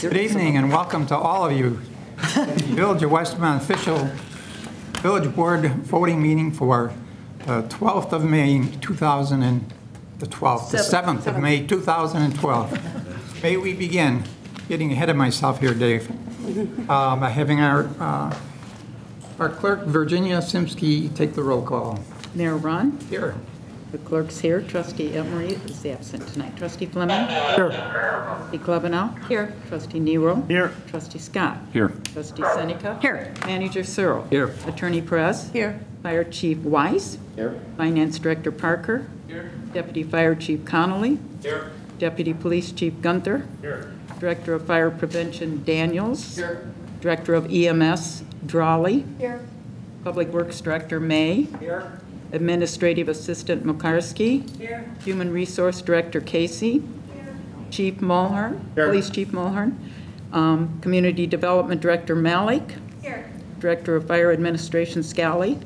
Good evening and welcome to all of you. Village of Westmont official Village Board voting meeting for 12th of May 2012, the 7th of May 2012. May we begin, getting ahead of myself here, Dave, by having our clerk, Virginia Simsky, take the roll call. Mayor Ron? Here. The clerk's here. Trustee Emery is absent tonight. Trustee Fleming? Here. Trustee Klebanow? Here. Trustee Nero? Here. Trustee Scott? Here. Trustee Seneca? Here. Manager Searle? Here. Attorney Perez? Here. Fire Chief Weiss? Here. Finance Director Parker? Here. Deputy Fire Chief Connolly? Here. Deputy Police Chief Gunther? Here. Director of Fire Prevention Daniels? Here. Director of EMS Drawley? Here. Public Works Director May? Here. Administrative Assistant Mukarski. Here. Human Resource Director Casey. Here. Chief Mulhern. Here. Police Chief Mulhern. Community Development Director Malik. Here. Director of Fire Administration Scala.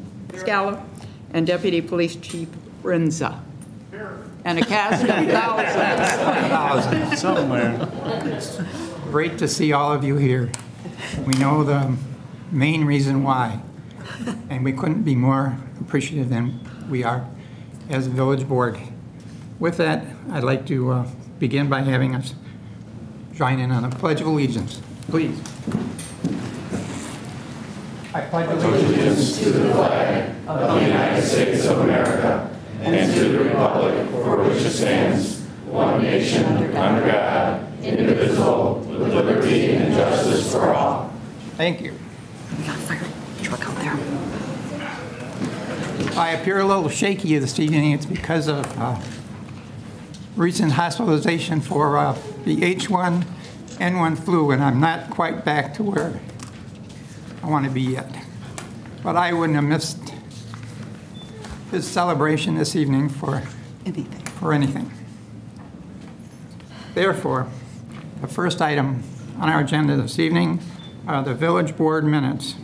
And Deputy Police Chief Renza. Here. And a cast of thousands. Somewhere. Great to see all of you here. We know the main reason why, and we couldn't be more appreciative than we are as a village board. With that, I'd like to begin by having us join in on a Pledge of Allegiance. Please. I pledge allegiance to the flag of the United States of America and to the republic for which it stands, one nation, under God, indivisible, with liberty and justice for all. Thank you. We got a fire truck out there. I appear a little shaky this evening. It's because of recent hospitalization for the H1N1 flu, and I'm not quite back to where I want to be yet. But I wouldn't have missed this celebration this evening for anything. Therefore, the first item on our agenda this evening are the village board minutes.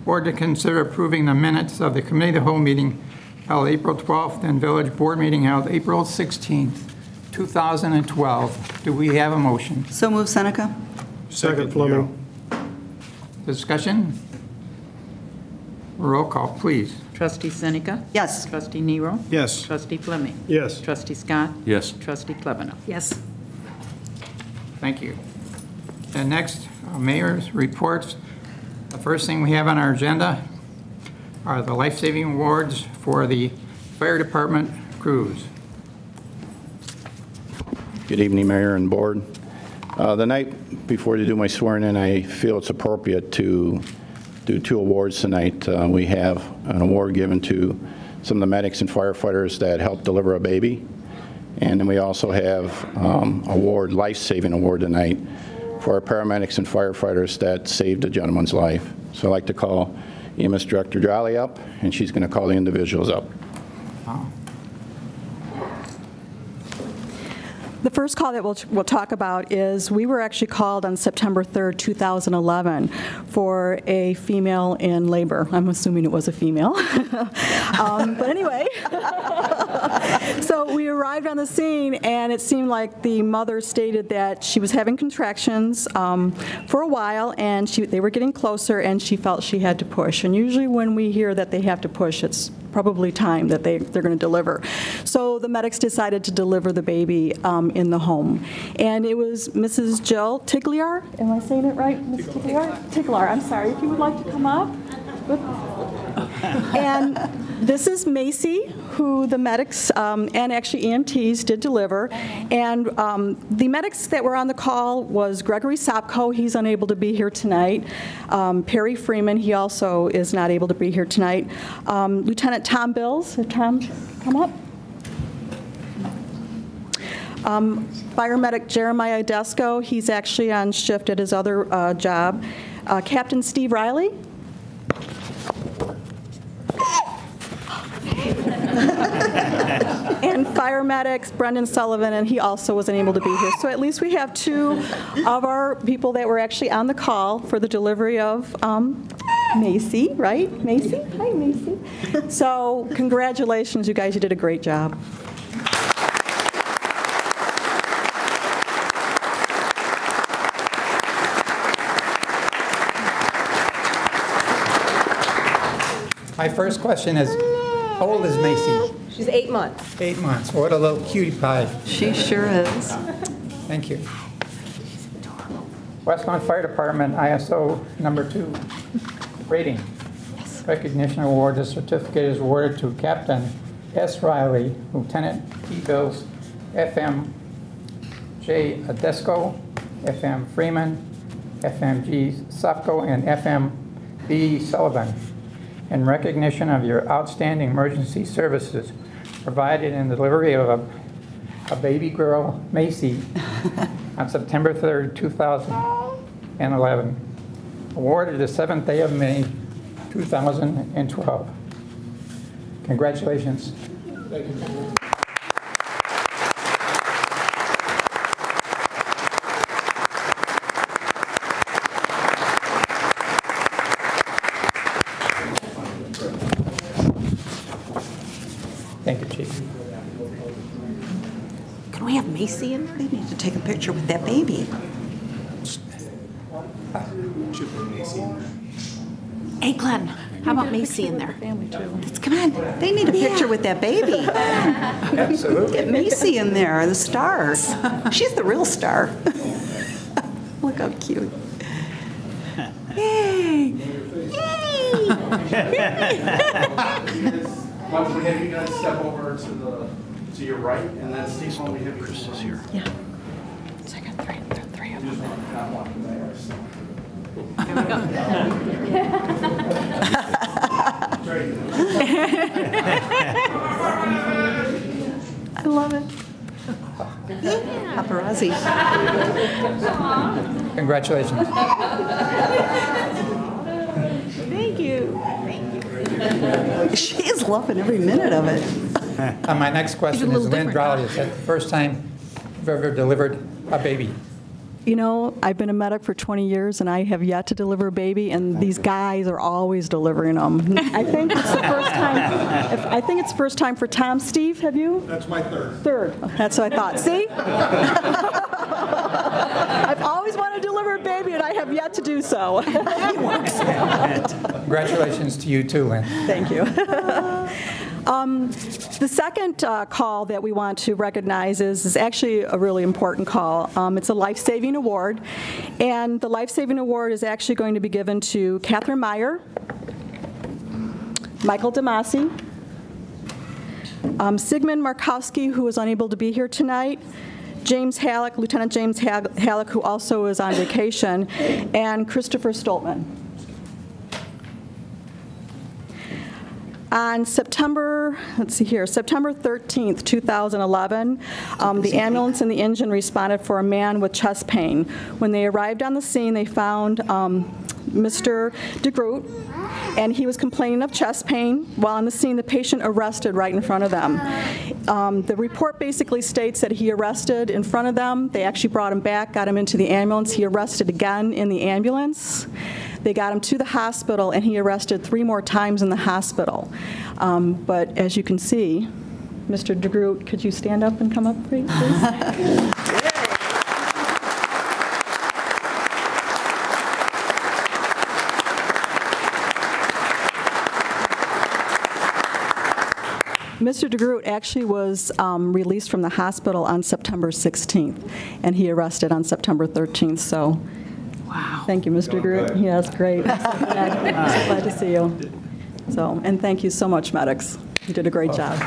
Board to consider approving the minutes of the committee of the whole meeting held April 12th and village board meeting held April 16th, 2012. Do we have a motion? So move, Seneca. Second, Fleming. Discussion? Roll call, please. Trustee Seneca? Yes. Trustee Nero? Yes. Trustee Fleming? Yes. Trustee Scott? Yes. Trustee Klebanow? Yes. Thank you. And next, mayor's reports. The first thing we have on our agenda are the life-saving awards for the fire department crews. Good evening, Mayor and Board. The night before to do my swearing-in, I feel it's appropriate to do two awards tonight. We have an award given to some of the medics and firefighters that helped deliver a baby. And then we also have life-saving award tonight for our paramedics and firefighters that saved a gentleman's life. So I'd like to call EMS Director Jolly up, and she's going to call the individuals up. The first call that we'll talk about is we were actually called on September 3rd, 2011 for a female in labor. I'm assuming it was a female. But anyway, so we arrived on the scene and it seemed like the mother stated that she was having contractions for a while and they were getting closer and she felt she had to push. And usually when we hear that they have to push, it's probably time that they're going to deliver. So the medics decided to deliver the baby in the home. And it was Mrs. Jill Tigliar. Am I saying it right? Ms. Tigliar? Tigliar, I'm sorry. If you would like to come up. And this is Macy, who the medics and actually EMTs did deliver. And the medics that were on the call was Gregory Sopko. He's unable to be here tonight. Perry Freeman, he also is not able to be here tonight. Lieutenant Tom Bills. Tom, come up. Fire medic Jeremiah Desco. He's actually on shift at his other job. Captain Steve Riley. And fire medics Brendan Sullivan, and he also wasn't able to be here. So at least we have two of our people that were actually on the call for the delivery of Macy, right? Macy? Hi, Macy. So congratulations, you guys. You did a great job. My first question is, how old is Macy? She's 8 months. 8 months. What a little cutie pie. She sure is. Thank you. Westmont Fire Department ISO number 2 rating. Recognition award. The certificate is awarded to Captain S. Riley, Lieutenant P. Bills, FM J. Adesco, FM Freeman, FMG Sufco, and FM B. Sullivan, in recognition of your outstanding emergency services provided in the delivery of a baby girl, Macy, on September 3rd, 2011. Awarded the 7th day of May, 2012. Congratulations. Thank you, Chief. Can we have Macy in? They need to take a picture with that baby. Hey, Glenn, how about Macy in there? Come on, they need a picture with that baby. Absolutely. Get Macy in there, the star. She's the real star. Look how cute. Yay! Yay! Once we have you guys step over to your right, and then Steve, when we have Chris is here. Yeah. Second, three of them. Not walking there, so. I love it. Paparazzi. Congratulations. Thank you. She is loving every minute of it. My next question is, Lynn Drowley, is that the first time you've ever delivered a baby? You know, I've been a medic for 20 years, and I have yet to deliver a baby, and these guys are always delivering them. I think it's the first time. I think it's the first time for Tom. Steve, have you? That's my third. Third. That's what I thought. See? I've always wanted to deliver a baby, and I have yet to do so. Congratulations to you too, Lynn. Thank you. The second call that we want to recognize is actually a really important call. It's a life-saving award, and the life-saving award is actually going to be given to Catherine Meyer, Michael Damasi, Sigmund Markowski, who was unable to be here tonight, James Halleck, Lieutenant James Halleck, who also is on vacation, and Christopher Stoltman. On September 13th, 2011, the ambulance and the engine responded for a man with chest pain. When they arrived on the scene, they found Mr. DeGroot, and he was complaining of chest pain. While on the scene, the patient arrested right in front of them. The report basically states that he arrested in front of them. They actually brought him back, got him into the ambulance. He arrested again in the ambulance. They got him to the hospital, and he arrested 3 more times in the hospital. But as you can see, Mr. DeGroot, could you stand up and come up, please? Mr. DeGroot actually was released from the hospital on September 16th, and he arrested on September 13th. So. Wow. Thank you, Mr. DeGroot. Yes, great. Glad to see you. So, and thank you so much, medics. You did a great job.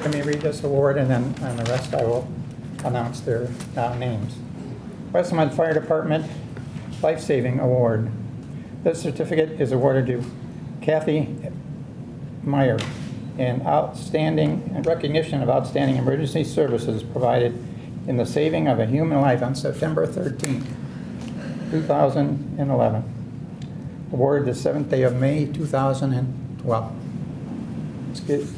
Let me read this award, and then on the rest I will announce their names. Westmont Fire Department Life Saving Award. This certificate is awarded to Kathy Meyer in recognition of outstanding emergency services provided in the saving of a human life on September 13, 2011. Awarded the 7th day of May, 2012.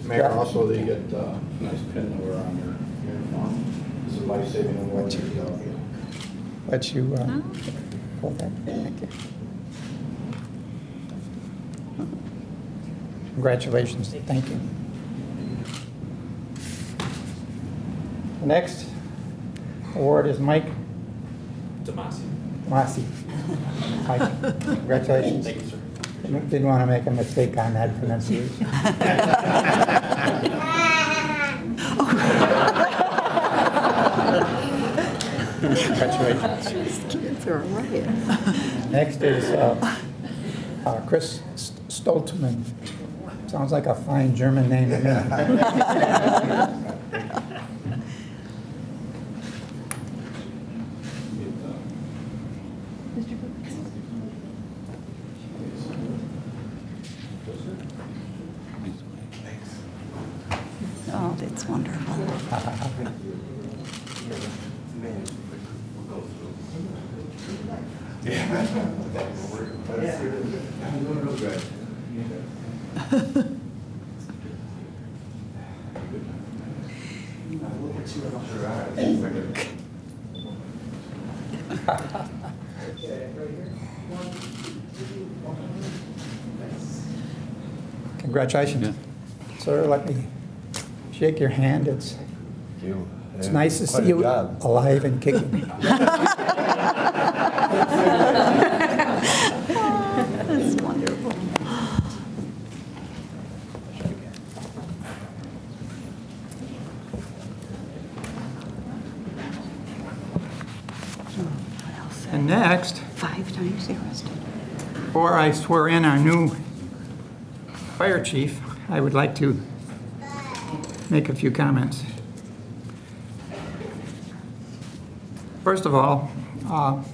Mayor, also they get a nice pin that we're on your uniform. It's a life-saving award. Let you hold that. Thank you. Congratulations. Thank you. The next award is Mike Damasi. Masi. Hi. Congratulations. Thank you, sir. Didn't want to make a mistake on that pronunciation. Congratulations. Kids are right. Next is Chris Stoltman. Sounds like a fine German name to me. Oh, that's wonderful. Congratulations. Sir, let me shake your hand. It's nice to see you alive and kicking. That's wonderful. And next, 5 times arrested. before I swear in our new fire chief, I would like to make a few comments. First of all, I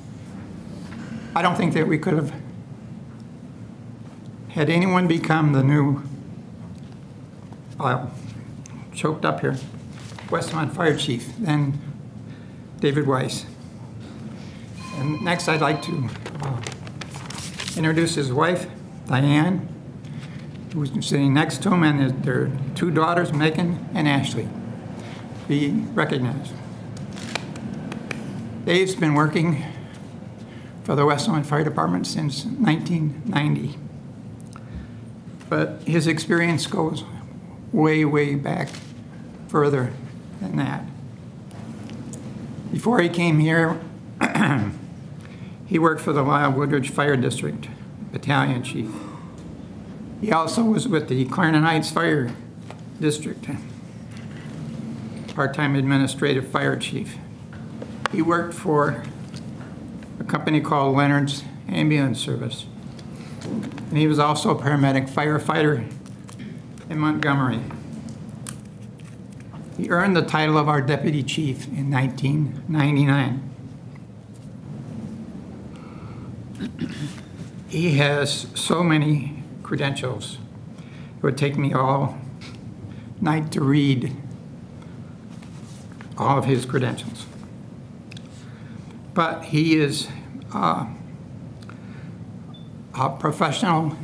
don't think that we could have had anyone become the new, choked up here, Westmont fire chief than David Weiss. And next I'd like to introduce his wife, Diane, who's sitting next to him, and their 2 daughters, Megan and Ashley. Be recognized. Dave's been working for the Westmont Fire Department since 1990. But his experience goes way, way back further than that. Before he came here, he worked for the Lyle Woodridge Fire District, battalion chief. He also was with the Clarendon Heights Fire District, part-time administrative fire chief. He worked for a company called Leonard's Ambulance Service. And he was also a paramedic firefighter in Montgomery. He earned the title of our deputy chief in 1999. He has so many credentials. It would take me all night to read all of his credentials. But he is a professional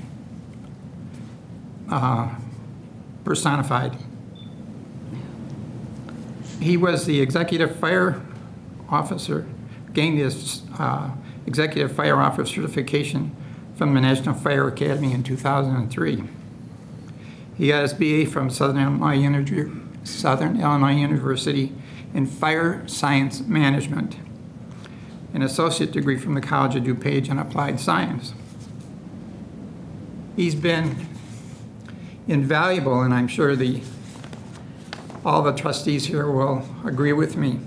personified. He was the executive fire officer, gained his executive fire officer certification from the National Fire Academy in 2003. He got his BA from Southern Illinois University in Fire Science Management, an associate degree from the College of DuPage in Applied Science. He's been invaluable, and I'm sure all the trustees here will agree with me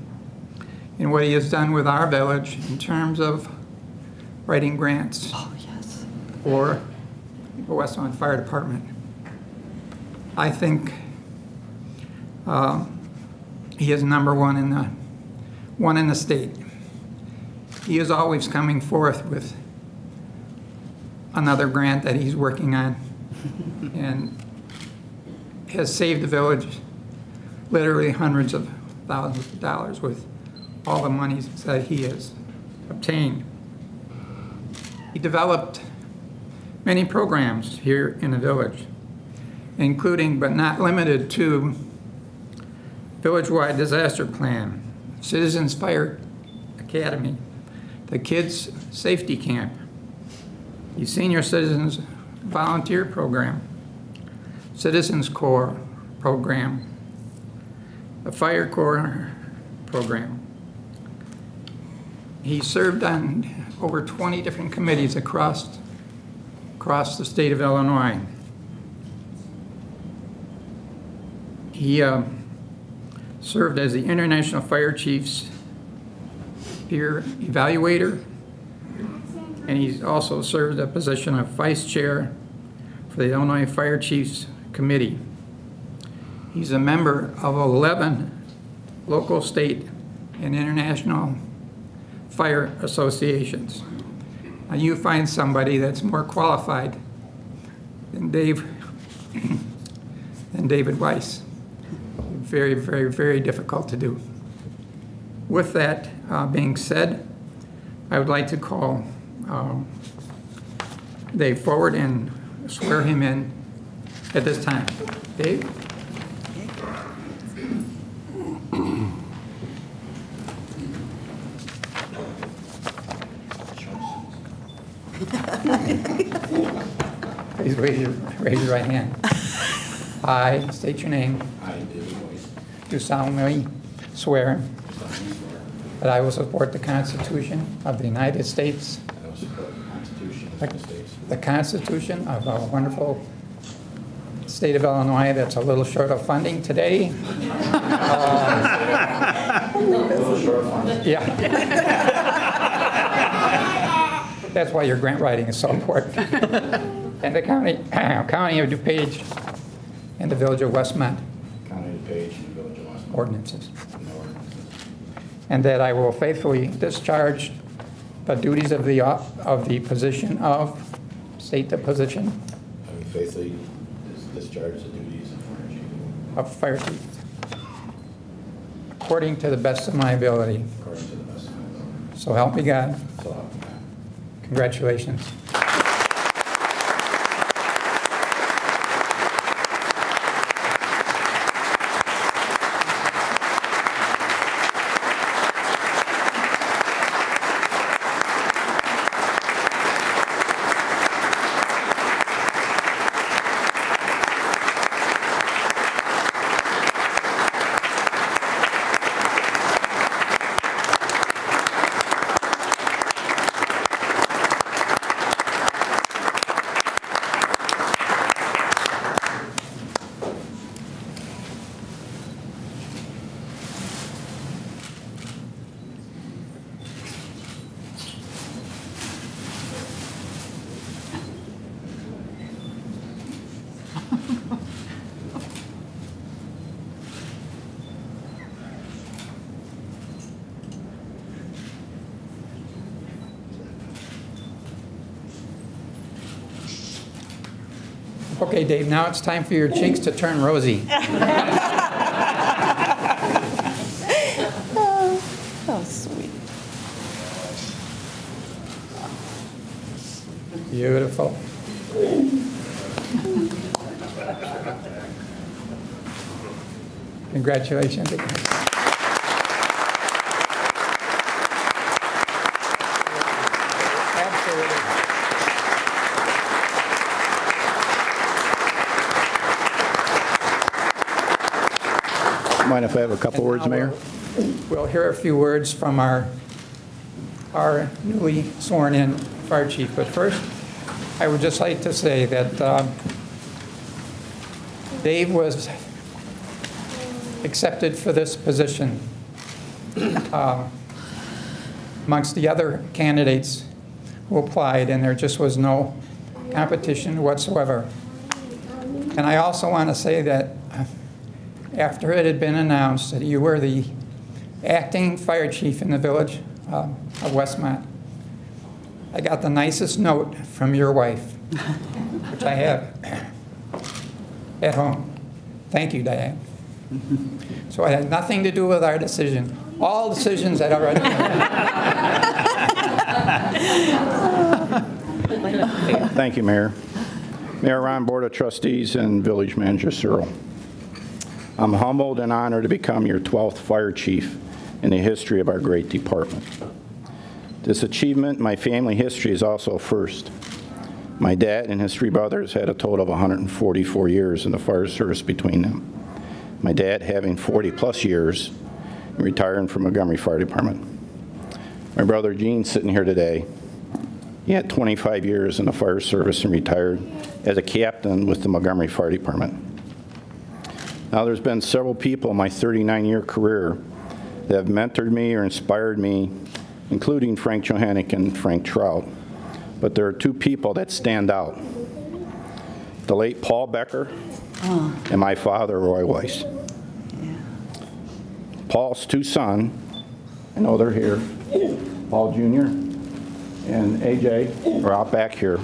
in what he has done with our village in terms of writing grants for the Westmont Fire Department. I think he is number one in the state. He is always coming forth with another grant that he's working on and has saved the village literally hundreds of thousands of dollars with all the monies that he has obtained. He developed many programs here in the village, including but not limited to village-wide disaster plan, Citizens Fire Academy, the Kids Safety Camp, the Senior Citizens Volunteer Program, Citizens Corps Program, the Fire Corps Program, He served on over 20 different committees across the state of Illinois. He served as the International Fire Chiefs Peer Evaluator, and he's also served the position of Vice Chair for the Illinois Fire Chiefs Committee. He's a member of 11 local, state, and international fire associations. Now you find somebody that's more qualified than David Weiss. Very, very, very difficult to do. With that being said, I would like to call Dave forward and swear him in at this time. Dave? Please raise your right hand. I state your name. I, David Weiss, Do solemnly swear that I will support the Constitution of the United States, I will support the Constitution of the United States, the Constitution of our wonderful state of Illinois that's a little short of funding today. Yeah. That's why your grant writing is so important. And the County of DuPage and the Village of Westmont County of DuPage and the Village of Westmont. ordinances. And the ordinances. And that I will faithfully discharge the duties of the position of, state the position, I will faithfully discharge the duties of Fire Chief of Fire Chief, according to the best of my ability. according to the best of my ability. So help me God. So help me God. Congratulations. Okay, Dave, now it's time for your cheeks to turn rosy. Oh, sweet. Beautiful. Congratulations. Absolutely. Mind if I have a couple words, And now Mayor? We'll hear a few words from our newly sworn-in fire chief. But first, I would just like to say that Dave was accepted for this position amongst the other candidates who applied, and there just was no competition whatsoever. And I also want to say that after it had been announced that you were the acting fire chief in the village of Westmont, I got the nicest note from your wife, which I have at home. Thank you, Diane. So it had nothing to do with our decision. All decisions that already made. Thank you, Mayor. Mayor Ron, Board of Trustees, and Village Manager Searle. I'm humbled and honored to become your 12th fire chief in the history of our great department. This achievement in my family history is also a first. My dad and his three brothers had a total of 144 years in the fire service between them. My dad having 40-plus years and retiring from Montgomery Fire Department. My brother Gene's sitting here today. He had 25 years in the fire service and retired as a captain with the Montgomery Fire Department. Now, there's been several people in my 39-year career that have mentored me or inspired me, including Frank Johannick and Frank Trout. But there are two people that stand out. The late Paul Becker and my father, Roy Weiss. Paul's two sons, I know they're here, Paul Jr. and AJ are out back here.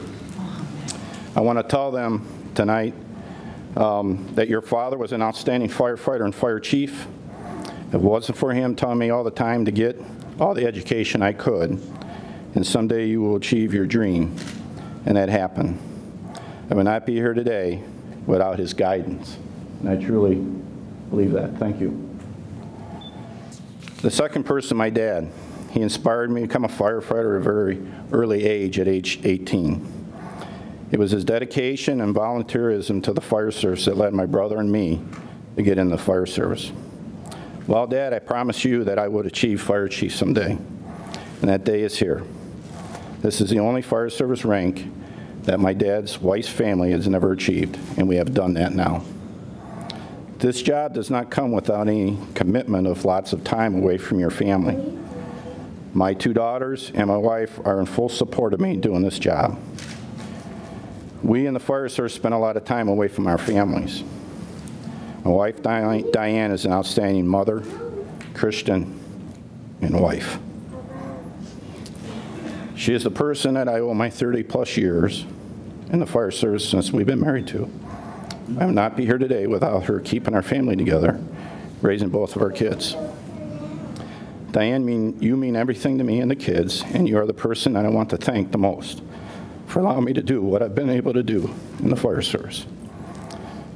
I want to tell them tonight that your father was an outstanding firefighter and fire chief. If it wasn't for him telling me all the time to get all the education I could, and someday you will achieve your dream, and that happened. I would not be here today without his guidance, and I truly believe that. Thank you. The second person, my dad. He inspired me to become a firefighter at a very early age, at age 18. It was his dedication and volunteerism to the fire service that led my brother and me to get in the fire service. Well, Dad, I promised you that I would achieve fire chief someday, and that day is here. This is the only fire service rank that my dad's wife's family has never achieved, and we have done that now. This job does not come without any commitment of lots of time away from your family. My two daughters and my wife are in full support of me doing this job. We in the fire service spend a lot of time away from our families. My wife, Diane, is an outstanding mother, Christian, and wife. She is the person that I owe my 30-plus years in the fire service since we've been married to. I would not be here today without her keeping our family together, raising both of our kids. Diane, you mean everything to me and the kids, and you are the person that I want to thank the most for allowing me to do what I've been able to do in the fire service.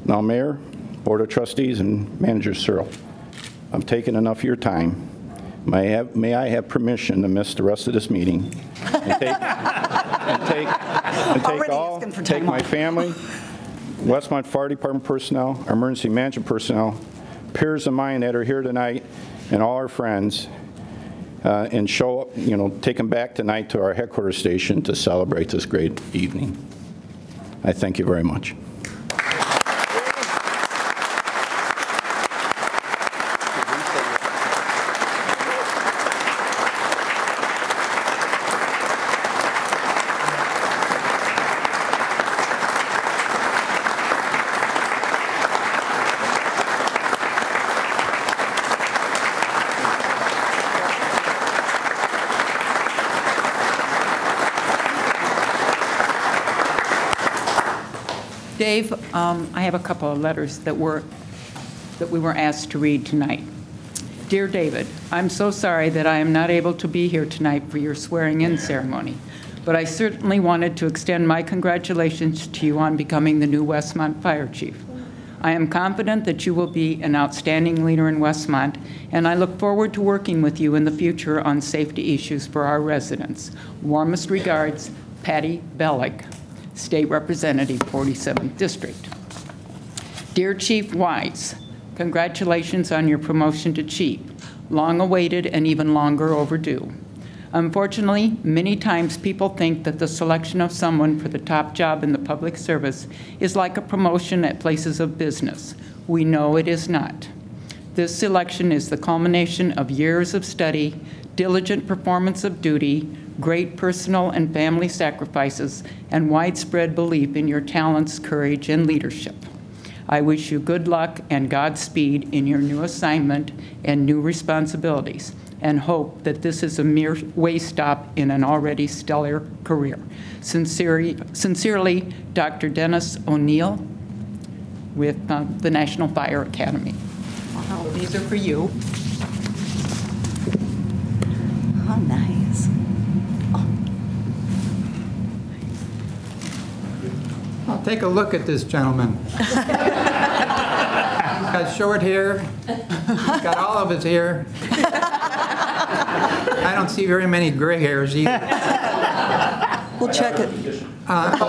Now, Mayor, Board of Trustees, and Manager Searle, I've taken enough of your time. May I have permission to miss the rest of this meeting and take my family, Westmont Fire Department personnel, our emergency management personnel, peers of mine that are here tonight, and all our friends, and show up, take them back tonight to our headquarters station to celebrate this great evening. I thank you very much. Dave, I have a couple of letters that we were asked to read tonight. Dear David, I'm so sorry that I am not able to be here tonight for your swearing-in ceremony, but I certainly wanted to extend my congratulations to you on becoming the new Westmont Fire Chief. I am confident that you will be an outstanding leader in Westmont, and I look forward to working with you in the future on safety issues for our residents. Warmest regards, Patty Bellick, State Representative, 47th District. Dear Chief Weiss, congratulations on your promotion to Chief, long awaited and even longer overdue. Unfortunately, many times people think that the selection of someone for the top job in the public service is like a promotion at places of business. We know it is not. This selection is the culmination of years of study, diligent performance of duty, great personal and family sacrifices, and widespread belief in your talents, courage, and leadership. I wish you good luck and Godspeed in your new assignment and new responsibilities, and hope that this is a mere way stop in an already stellar career. Sincerely, Dr. Dennis O'Neill with the National Fire Academy. Wow. These are for you. Oh, nice. I'll take a look at this gentleman. He's got short hair. He's got all of his hair. I don't see very many gray hairs either. We'll check it. Is that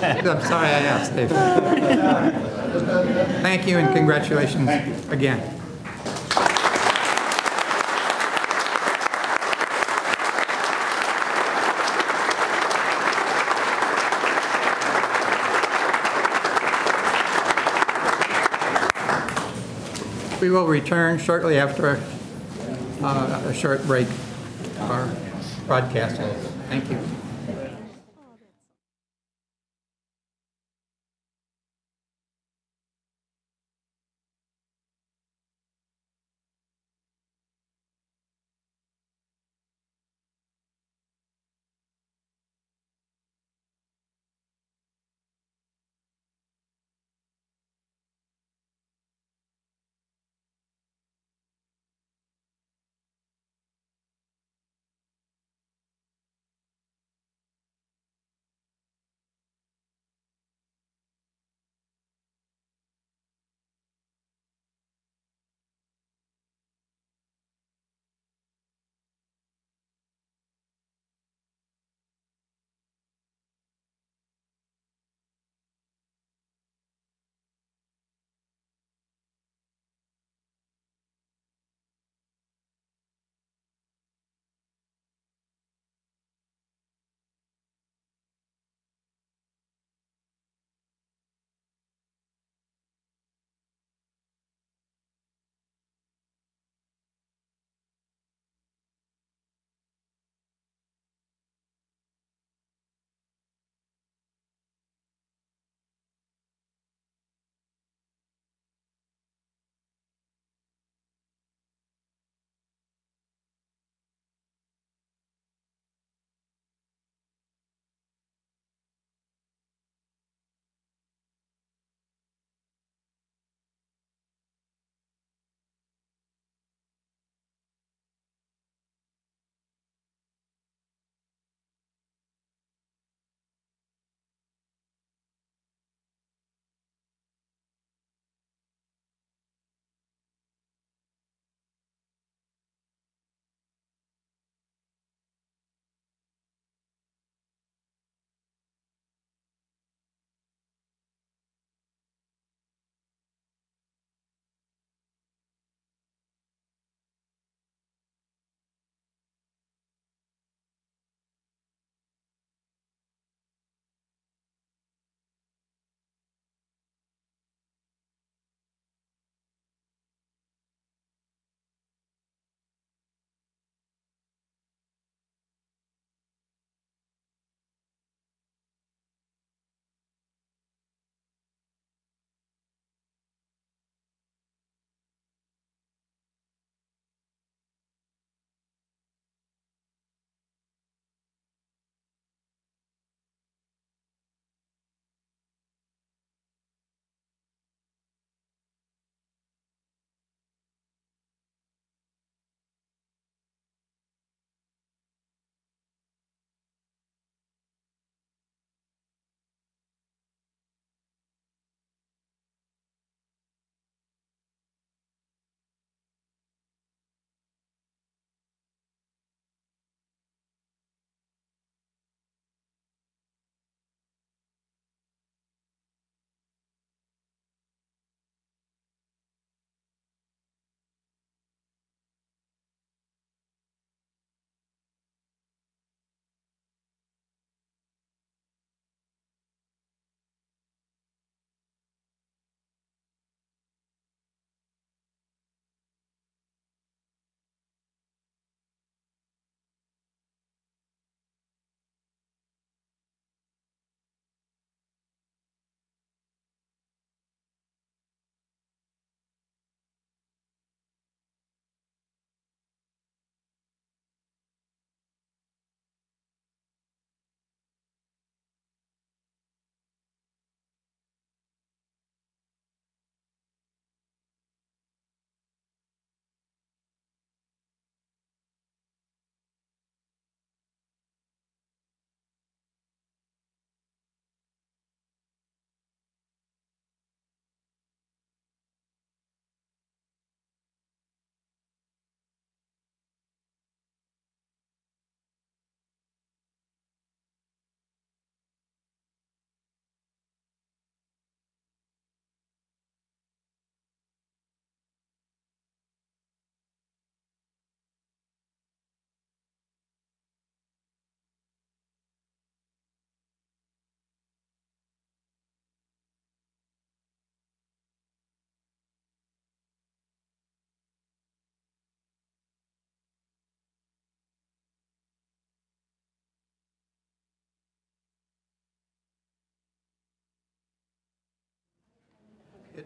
right? I'm sorry I asked, Dave. Thank you and congratulations again. We will return shortly after a short break of our broadcasting. Thank you.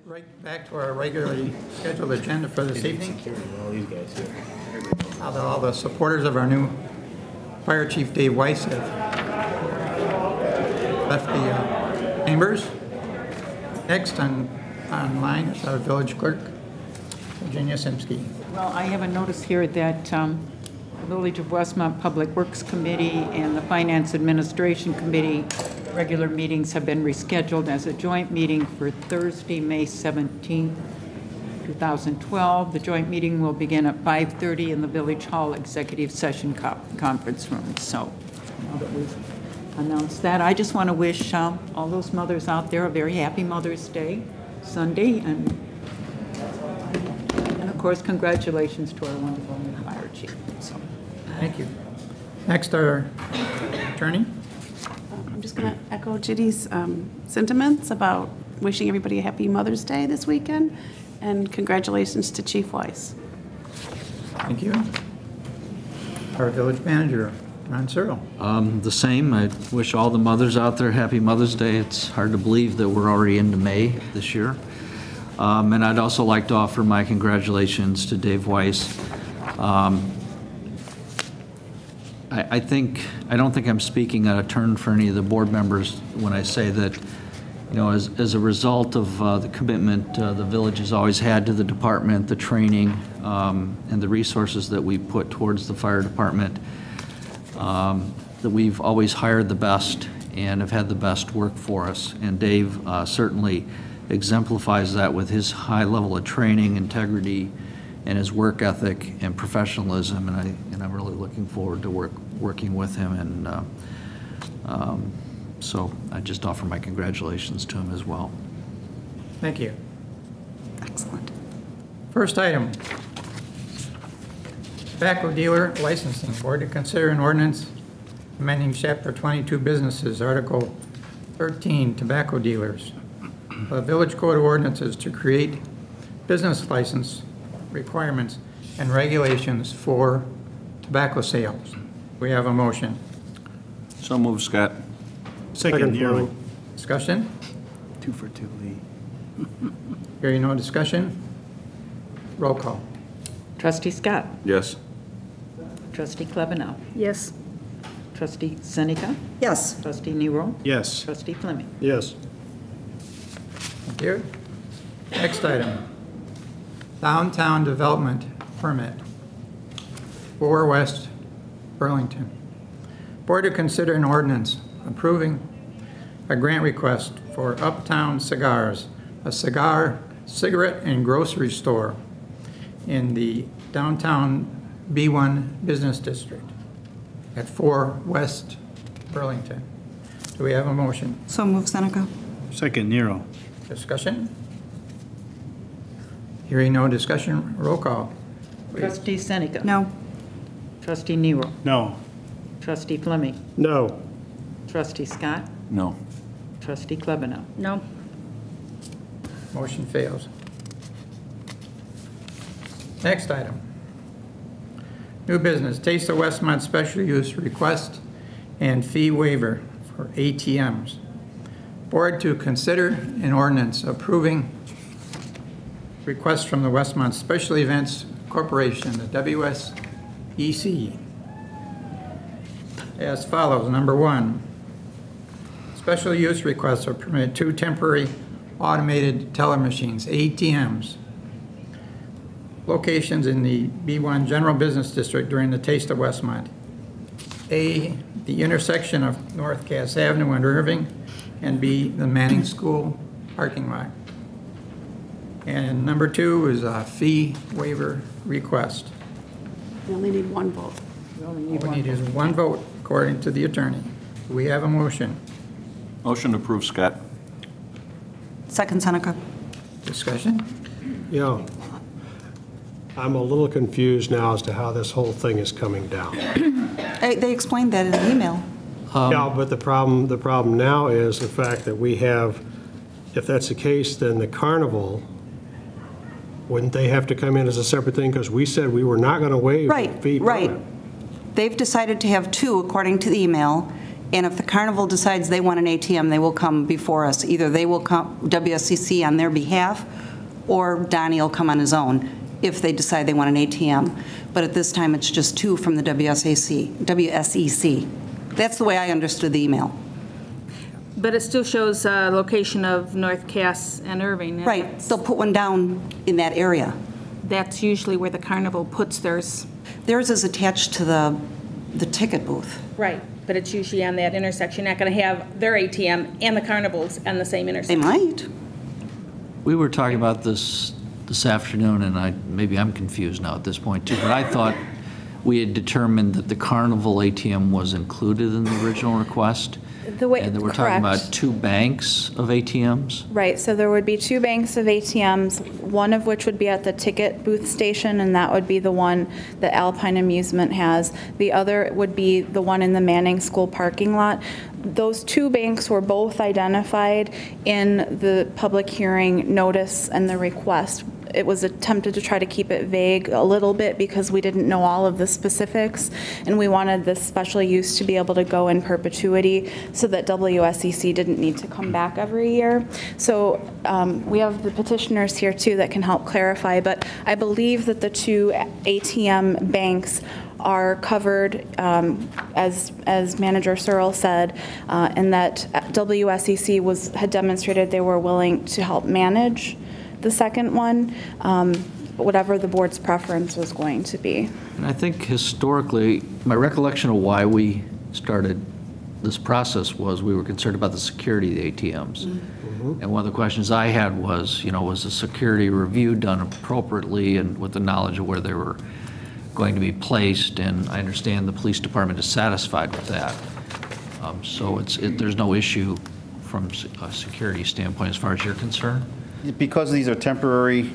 right back to our regularly scheduled agenda for this evening. All the supporters of our new Fire Chief Dave Weiss have left the chambers. Next online is our village clerk, Virginia Simsky. Well, I have a notice here that the Village of Westmont Public Works Committee and the Finance Administration Committee regular meetings have been rescheduled as a joint meeting for Thursday, May 17th, 2012. The joint meeting will begin at 5:30 in the Village Hall Executive Session Conference Room. So now that we've announced that, I just want to wish all those mothers out there a very happy Mother's Day Sunday, and of course, congratulations to our wonderful new fire chief. So. Thank you. Next, our attorney. I'm just going to echo Judy's sentiments about wishing everybody a happy Mother's Day this weekend, and congratulations to Chief Weiss. Thank you. Our village manager, Ron Searle. The same. I wish all the mothers out there happy Mother's Day. It's hard to believe that we're already into May this year. And I'd also like to offer my congratulations to Dave Weiss. I don't think I'm speaking out of turn for any of the board members when I say that, you know, as a result of the commitment the village has always had to the department, the training, and the resources that we put towards the fire department, that we've always hired the best and have had the best work for us. And Dave certainly exemplifies that with his high level of training, integrity, and his work ethic and professionalism. And I'm really looking forward to working with him. And so I just offer my congratulations to him as well. Thank you. Excellent. First item, tobacco dealer licensing. Board to consider an ordinance amending Chapter 22 businesses, Article 13, tobacco dealers. The Village Code of Ordinances to create business license requirements and regulations for tobacco sales. We have a motion. So move, Scott. Second, Nero. Discussion? 2 for 2, Lee. Hearing no discussion? Roll call. Trustee Scott. Yes. Trustee Klebanow. Yes. Trustee Seneca. Yes. Trustee Nero. Yes. Trustee Fleming. Yes. Thank you. Next item. Downtown Development Permit. 4 West Burlington. Board to consider an ordinance approving a grant request for Uptown Cigars, a cigarette, and grocery store in the downtown B1 Business District at 4 West Burlington. Do we have a motion? So move, Seneca. Second, Nero. Discussion? Hearing no discussion, roll call. Please. Trustee Seneca. No. Trustee Nero. No. Trustee Fleming. No. Trustee Scott. No. Trustee Klebanow. No. Motion fails. Next item. New business, Taste of Westmont special use request and fee waiver for ATMs. Board to consider an ordinance approving request from the Westmont Special Events Corporation, the WSEC, as follows. Number 1, special use requests are permitted 2 temporary automated teller machines, ATMs, locations in the B1 General Business District during the Taste of Westmont. A, the intersection of North Cass Avenue and Irving, and B, the Manning School parking lot. And number 2 is a fee waiver request. We only need 1 vote. All we need is 1 vote, according to the attorney. Do we have a motion? Motion to approve, Scott. Second, Seneca. Discussion? Yeah. I'm a little confused now as to how this whole thing is coming down. They explained that in the email. Yeah, but the problem now is the fact that we have, if that's the case, then the carnival, wouldn't they have to come in as a separate thing? Because we said we were not going to waive the Right, fee right. permit. They've decided to have 2, according to the email, And if the carnival decides they want an ATM, they will come before us. Either they will come, WSCC on their behalf, or Donnie will come on his own if they decide they want an ATM. But at this time, it's just 2 from the WSEC. That's the way I understood the email. But it still shows location of North Cass and Irving. Right, they'll put one down in that area. That's usually where the carnival puts theirs. Theirs is attached to the ticket booth. Right, but it's usually on that intersection. You're not going to have their ATM and the carnivals on the same intersection. They might. We were talking about this afternoon, and maybe I'm confused now at this point too, but I thought we had determined that the carnival ATM was included in the original request. And that we're talking about 2 banks of ATMs? Right, so there would be 2 banks of ATMs, one of which would be at the ticket booth station, and that would be the one that Alpine Amusement has. The other would be the one in the Manning School parking lot. Those 2 banks were both identified in the public hearing notice and the request. It was attempted to try to keep it vague a little bit because we didn't know all of the specifics, and we wanted this special use to be able to go in perpetuity so that WSEC didn't need to come back every year. So we have the petitioners here too that can help clarify, but I believe that the 2 ATM banks are covered, as Manager Searle said, and that WSEC had demonstrated they were willing to help manage the second one, whatever the board's preference was going to be. And I think historically, my recollection of why we started this process was we were concerned about the security of the ATMs. Mm-hmm. And one of the questions I had was, was the security review done appropriately and with the knowledge of where they were going to be placed? And I understand the police department is satisfied with that. So there's no issue from a security standpoint as far as you're concerned? Because these are temporary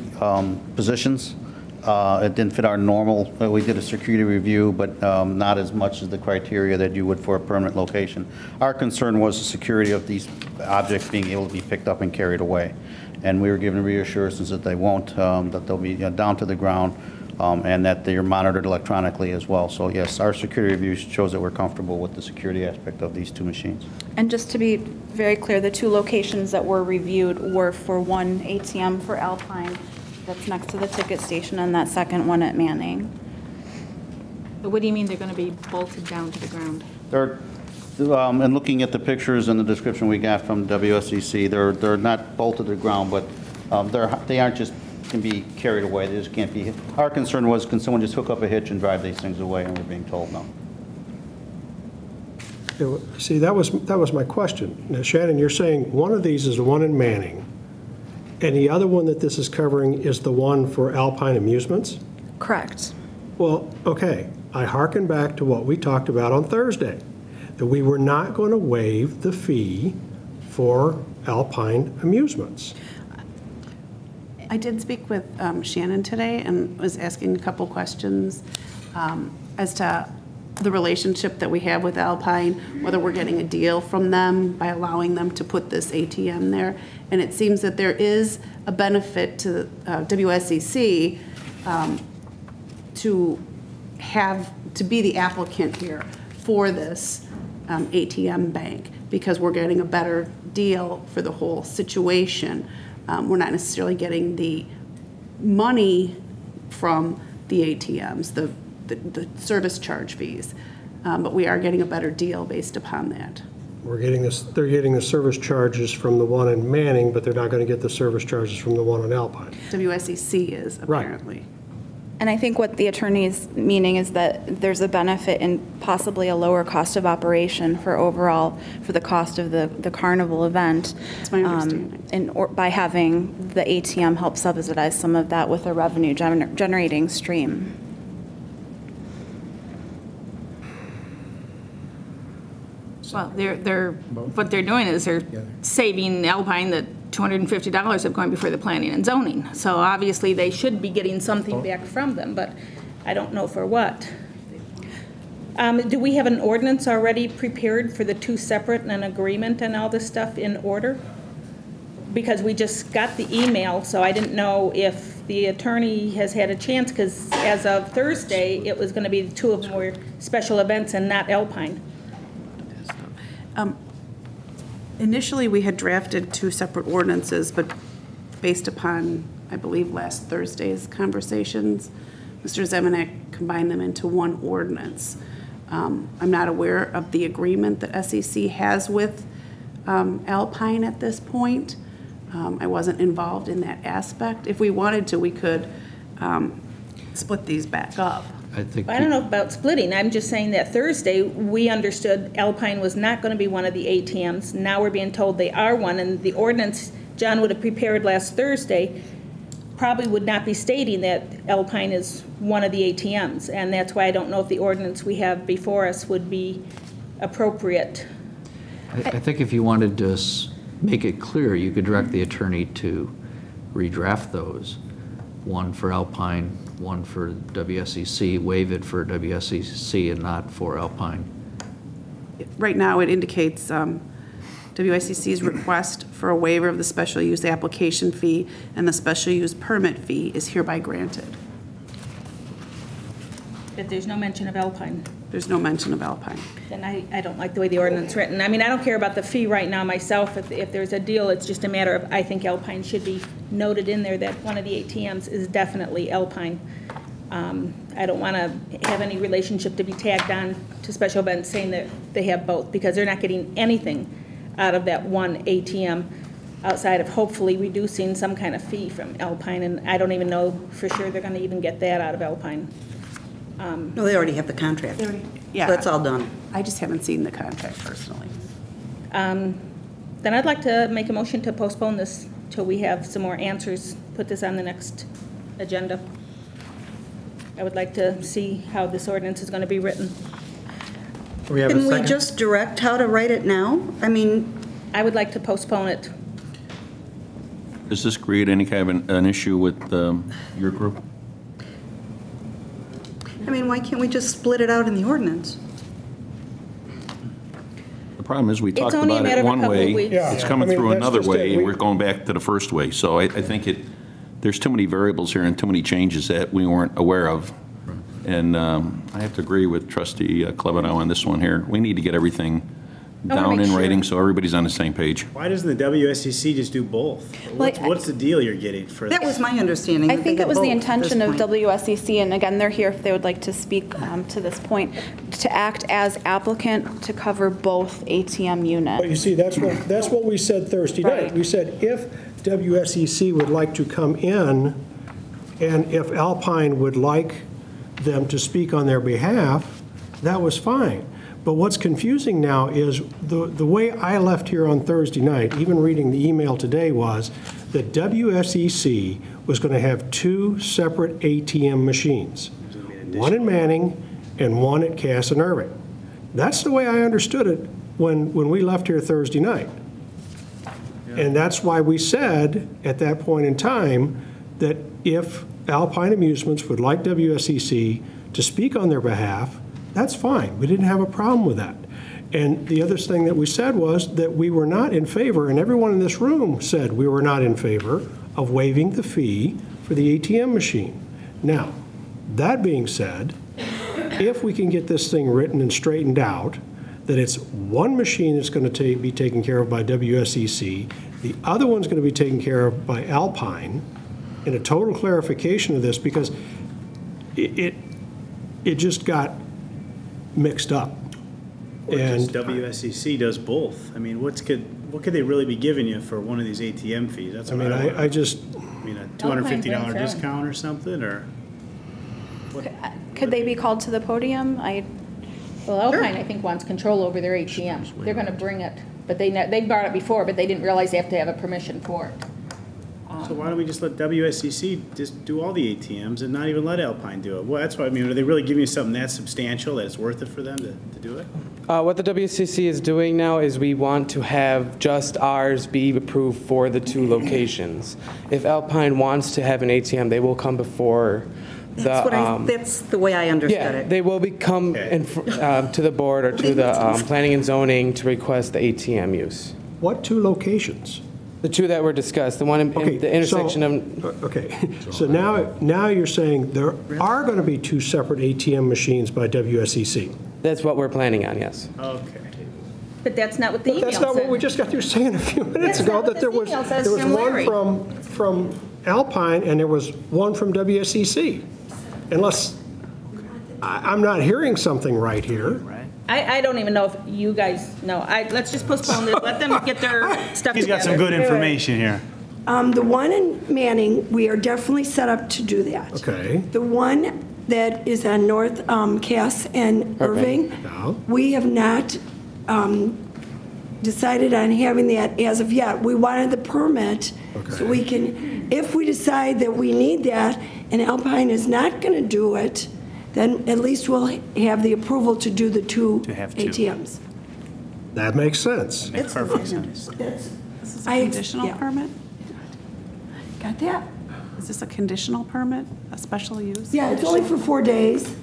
positions, it didn't fit our normal, we did a security review, but not as much as the criteria that you would for a permanent location. Our concern was the security of these objects being able to be picked up and carried away. And we were given reassurances that they won't, that they'll be down to the ground, and that they're monitored electronically as well. So yes, our security review shows that we're comfortable with the security aspect of these 2 machines. And just to be very clear, the 2 locations that were reviewed were for one ATM for Alpine that's next to the ticket station and that second one at Manning. But what do you mean they're going to be bolted down to the ground? They're, and looking at the pictures and the description we got from WSEC, they're not bolted to the ground, but they aren't just can be carried away. They just can't be. Our concern was, can someone just hook up a hitch and drive these things away? And we're being told no. See, that was my question. Now, Shannon, you're saying one of these is the one in Manning, and the other one that this is covering is the one for Alpine Amusements? Correct. Well, okay. I hearken back to what we talked about on Thursday, that we were not going to waive the fee for Alpine Amusements. I did speak with Shannon today and was asking a couple questions as to the relationship that we have with Alpine, whether we're getting a deal from them by allowing them to put this ATM there. And it seems that there is a benefit to WSEC to be the applicant here for this ATM bank, because we're getting a better deal for the whole situation. We're not necessarily getting the money from the ATMs, the service charge fees, but we are getting a better deal based upon that. They're getting the service charges from the one in Manning, but they're not going to get the service charges from the one in Alpine. WSEC is, apparently. Right. And I think what the attorney's meaning is that there's a benefit in possibly a lower cost of operation for the cost of the carnival event. That's my understanding. By having the ATM help subsidize some of that with a revenue generating stream. Well, what they're doing is they're saving Alpine the $250 of going before the planning and zoning. So obviously they should be getting something back from them, but I don't know for what. Do we have an ordinance already prepared for the 2 separate and an agreement and all this stuff in order? Because we just got the email, so I didn't know if the attorney has had a chance, because as of Thursday, it was going to be the 2 of them were special events and not Alpine. Initially, we had drafted 2 separate ordinances, but based upon, I believe, last Thursday's conversations, Mr. Zemanek combined them into one ordinance. I'm not aware of the agreement that SEC has with Alpine at this point. I wasn't involved in that aspect. If we wanted to, we could split these back up. I think. I don't know about splitting. I'm just saying that Thursday, we understood Alpine was not going to be one of the ATMs. Now we're being told they are one, and the ordinance John would have prepared last Thursday probably would not be stating that Alpine is one of the ATMs, and that's why I don't know if the ordinance we have before us would be appropriate. I think if you wanted to make it clear, you could direct the attorney to redraft those. One for Alpine, one for WSEC, waive it for WSEC and not for Alpine. Right now, it indicates WICC's request for a waiver of the special use application fee and the special use permit fee is hereby granted. But there's no mention of Alpine. There's no mention of Alpine. Then I don't like the way the ordinance is written. I mean, I don't care about the fee right now myself. If there's a deal, it's just a matter of, I think Alpine should be noted in there that one of the ATMs is definitely Alpine. I don't want to have any relationship to be tagged on to special events saying that they have both, because they're not getting anything out of that one ATM outside of hopefully reducing some kind of fee from Alpine, and I don't even know for sure they're going to even get that out of Alpine. No, they already have the contract. Yeah. So it's all done. I just haven't seen the contract personally. Then I'd like to make a motion to postpone this till we have some more answers, put this on the next agenda. I would like to see how this ordinance is going to be written. Can we just direct how to write it now? I mean, I would like to postpone it. Does this create any kind of an issue with your group? why can't we just split it out in the ordinance? The problem is, we talked only a about matter it of a one couple of way, weeks. Yeah, it's coming I mean, through that's another just it. way, and we're going back to the first way. So I think there's too many variables here and too many changes that we weren't aware of. And I have to agree with Trustee Klebanow on this one here. We need to get everything down in writing so everybody's on the same page. Why doesn't the WSCC just do both? What's the deal you're getting for That was my understanding. I that think they it was had the both at this intention of point. WSCC, and again, they're here if they would like to speak to this point, to act as applicant to cover both ATM units. But you see, that's what we said Thursday night. Right. We said if WSEC would like to come in, and if Alpine would like them to speak on their behalf, that was fine. But what's confusing now is the way I left here on Thursday night, even reading the email today, was that WSEC was going to have two separate ATM machines, one in Manning and one at Cass and Irving. That's the way I understood it when we left here Thursday night. And that's why we said at that point in time that if Alpine Amusements would like WSEC to speak on their behalf, that's fine. We didn't have a problem with that. And the other thing that we said was that we were not in favor, and everyone in this room said we were not in favor of waiving the fee for the ATM machine. Now, that being said, if we can get this thing written and straightened out, that it's one machine that's going to be taken care of by WSEC, the other one's going to be taken care of by Alpine, in a total clarification of this, because it just got mixed up. And WSCC does both. I mean, what could they really be giving you for one of these ATM fees? That's what I just... I mean, a $250 discount or something, or? Could they be called to the podium? Well, Alpine, I think, wants control over their ATM. They're going to bring it, but they brought it before, but they didn't realize they have to have a permission for it. So why don't we just let WSCC just do all the ATMs and not even let Alpine do it? Well, that's what I mean. Are they really giving you something that substantial that it's worth it for them to do it? What the WCC is doing now is we want to have just ours be approved for the two locations. If Alpine wants to have an ATM, they will come before That's the way I understood yeah, it. they will come to the board or to the planning and zoning to request the ATM use. What two locations? The two that were discussed, the one in the intersection of... Okay, so now you're saying there are going to be two separate ATM machines by WSEC? That's what we're planning on, yes. Okay. But that's not what the But email that's not what we said. just got through saying a few minutes That's ago, not what that there this was, email says there was from one Larry. from Alpine and there was one from WSEC. Unless, I'm not hearing something right here. I don't even know if you guys know. Let's just postpone this, let them get their stuff together. He's got some good information here. The one in Manning, we are definitely set up to do that. Okay. The one that is on North Cass and Irving, Yeah. we have not decided on having that as of yet. We wanted the permit so we can, if we decide that we need that and Alpine is not going to do it, then at least we'll have the approval to do the two ATMs. That makes sense. Makes perfect sense. This is a conditional permit? Got that? Is this a conditional permit, a special use? Yeah, it's only for 4 days.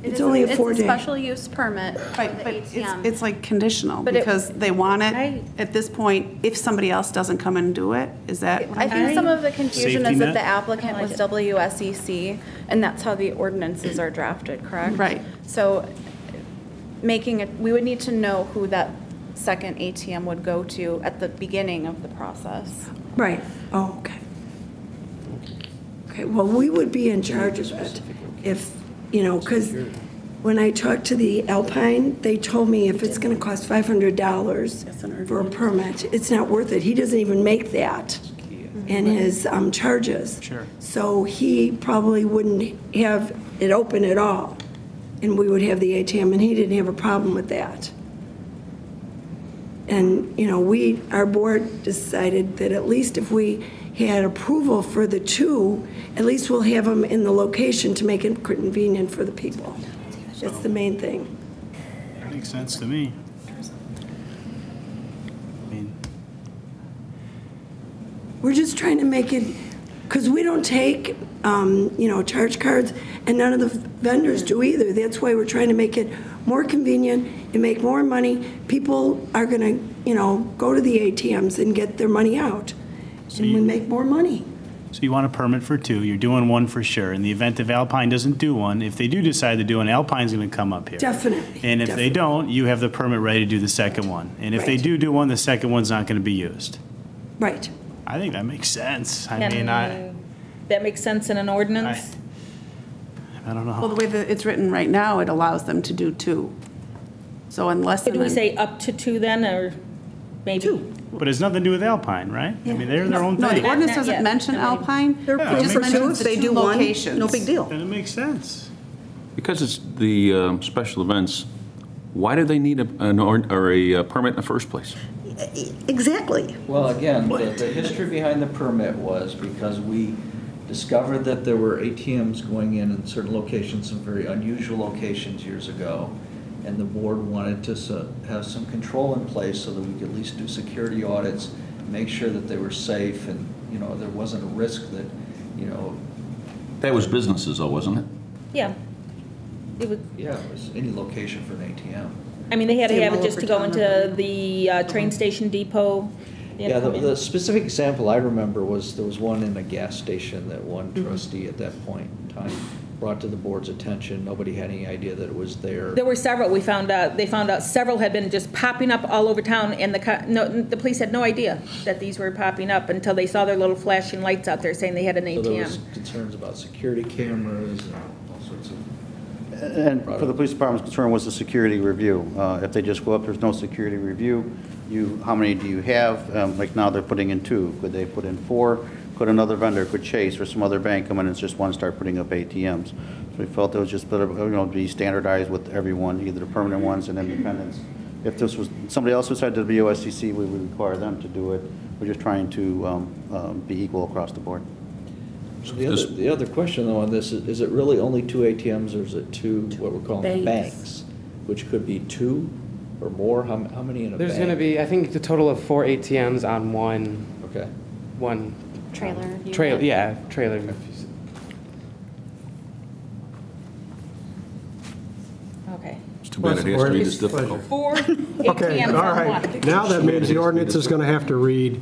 It's only a 4 It's a day. special use permit for Right, the but ATM. it's like conditional, But it- because they want it at this point, if somebody else doesn't come and do it, is that? I think some of the confusion Safety is that net? the applicant was WSEC, and that's how the ordinances are drafted, correct? Right. So making it, we would need to know who that second ATM would go to at the beginning of the process. Right, oh, okay. Okay, well, we would be in charge of it if, because when I talked to the Alpine, they told me if it's gonna cost $500 for a permit, it's not worth it. He doesn't even make that in his charges. Sure. So he probably wouldn't have it open at all, and we would have the ATM, and he didn't have a problem with that. And, our board decided that at least if we had approval for the two, at least we'll have them in the location to make it convenient for the people. That's the main thing. Makes sense to me. I mean, We're just trying to make it, because we don't take, charge cards, and none of the vendors do either. That's why we're trying to make it more convenient and make more money. People are going to, go to the ATMs and get their money out, and we make more money. so you want a permit for two, you're doing one for sure. In the event if Alpine doesn't do one, if they do decide to do one, Alpine's gonna come up here. Definitely. And if they definitely. don't, you have the permit ready to do the second one. And if they Right. do one, the second one's not gonna be used. Right. I think that makes sense. I mean, I That makes sense in an ordinance? don't Well, the know. way that it's written right now, it allows them to do two. So unless. Do we say up to two then, or maybe? Two. But it's nothing to do with Alpine, right? I mean, they're their own No, the thing. ordinance Not yet. doesn't mention Not yet. Alpine. They're Yeah, approved it for makes two. sense. If they do one, Locations. no big deal. Then it makes sense. Because it's the special events, why do they need a permit in the first place? Exactly. Well, again, the history behind the permit was because we discovered that there were ATMs going in certain locations, some very unusual locations years ago, and the board wanted to have some control in place so that we could at least do security audits, make sure that they were safe, and, there wasn't a risk that, That was businesses though, wasn't it? Yeah. It was, yeah, it was any location for an ATM. I mean, they had to They have all it just to over go town, into the train station depot. They had to Yeah, come in. the specific example I remember was, there was one in a gas station that one trustee at that point in time brought to the board's attention. Nobody had any idea that it was there. There were several, they found out several had been just popping up all over town, and the police had no idea that these were popping up until they saw their little flashing lights out there saying they had an So there was ATM. concerns about security cameras and all sorts of. And for the police department's concern was the security review. If they just go up, there's no security review. How many do you have? Like now they're putting in two. Could they put in four? Could another vendor, could Chase or some other bank come in and just one start putting up ATMs? So we felt it was just better, be standardized with everyone, either the permanent ones and independents. If this was, somebody else decided to be OSCC, we would require them to do it. We're just trying to be equal across the board. The other question though on this, is it really only two ATMs, or is it two, what we're calling banks? Which could be two or more? How many in a bank? There's going to be, I think, the total of 4 ATMs on one Trailer. trailer. Yeah, trailer. Okay. It's too bad it has to be this difficult. 4 Okay, ATMs all on right. one. Now that means the ordinance is going to have to read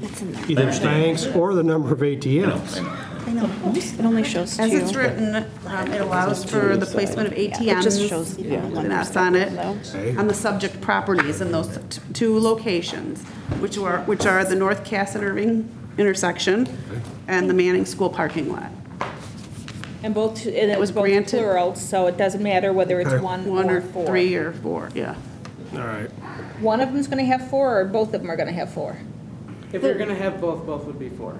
either banks or the number of ATMs. It only shows two. As it's written, it allows for the placement of ATMs. It just shows the And that's on it, on the subject properties in those two locations, which are the North Cass and Irving intersection and the Manning School parking lot. And it was both granted- plural, so it doesn't matter whether it's one or four. 3 or 4, yeah. All right. One of them's going to have 4, or both of them are going to have 4? If you're going to have both would be 4.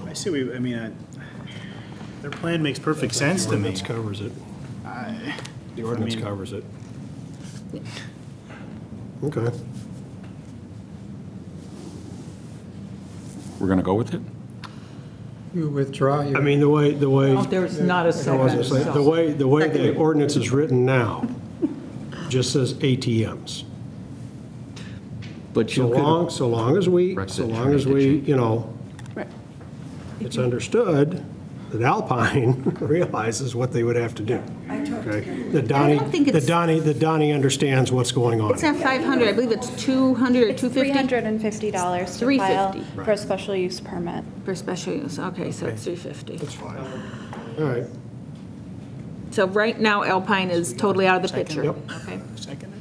I see, their plan makes perfect sense to me. The ordinance covers it. The ordinance covers it. Okay. We're going to go with it? You withdraw your... I mean, the way. Oh, there's not a second. The way the ordinance is written now just says ATMs. But So you could, long as we, you know, Right. it's understood that Alpine realizes what they would have to do. Okay? That Donnie understands what's going on. It's not 500, I believe it's 200 or 250? $350 to file $350. for a special use permit. For special use, okay, so it's 350. That's fine. All right. So right now Alpine is totally out of the picture? Yep. Okay. Second.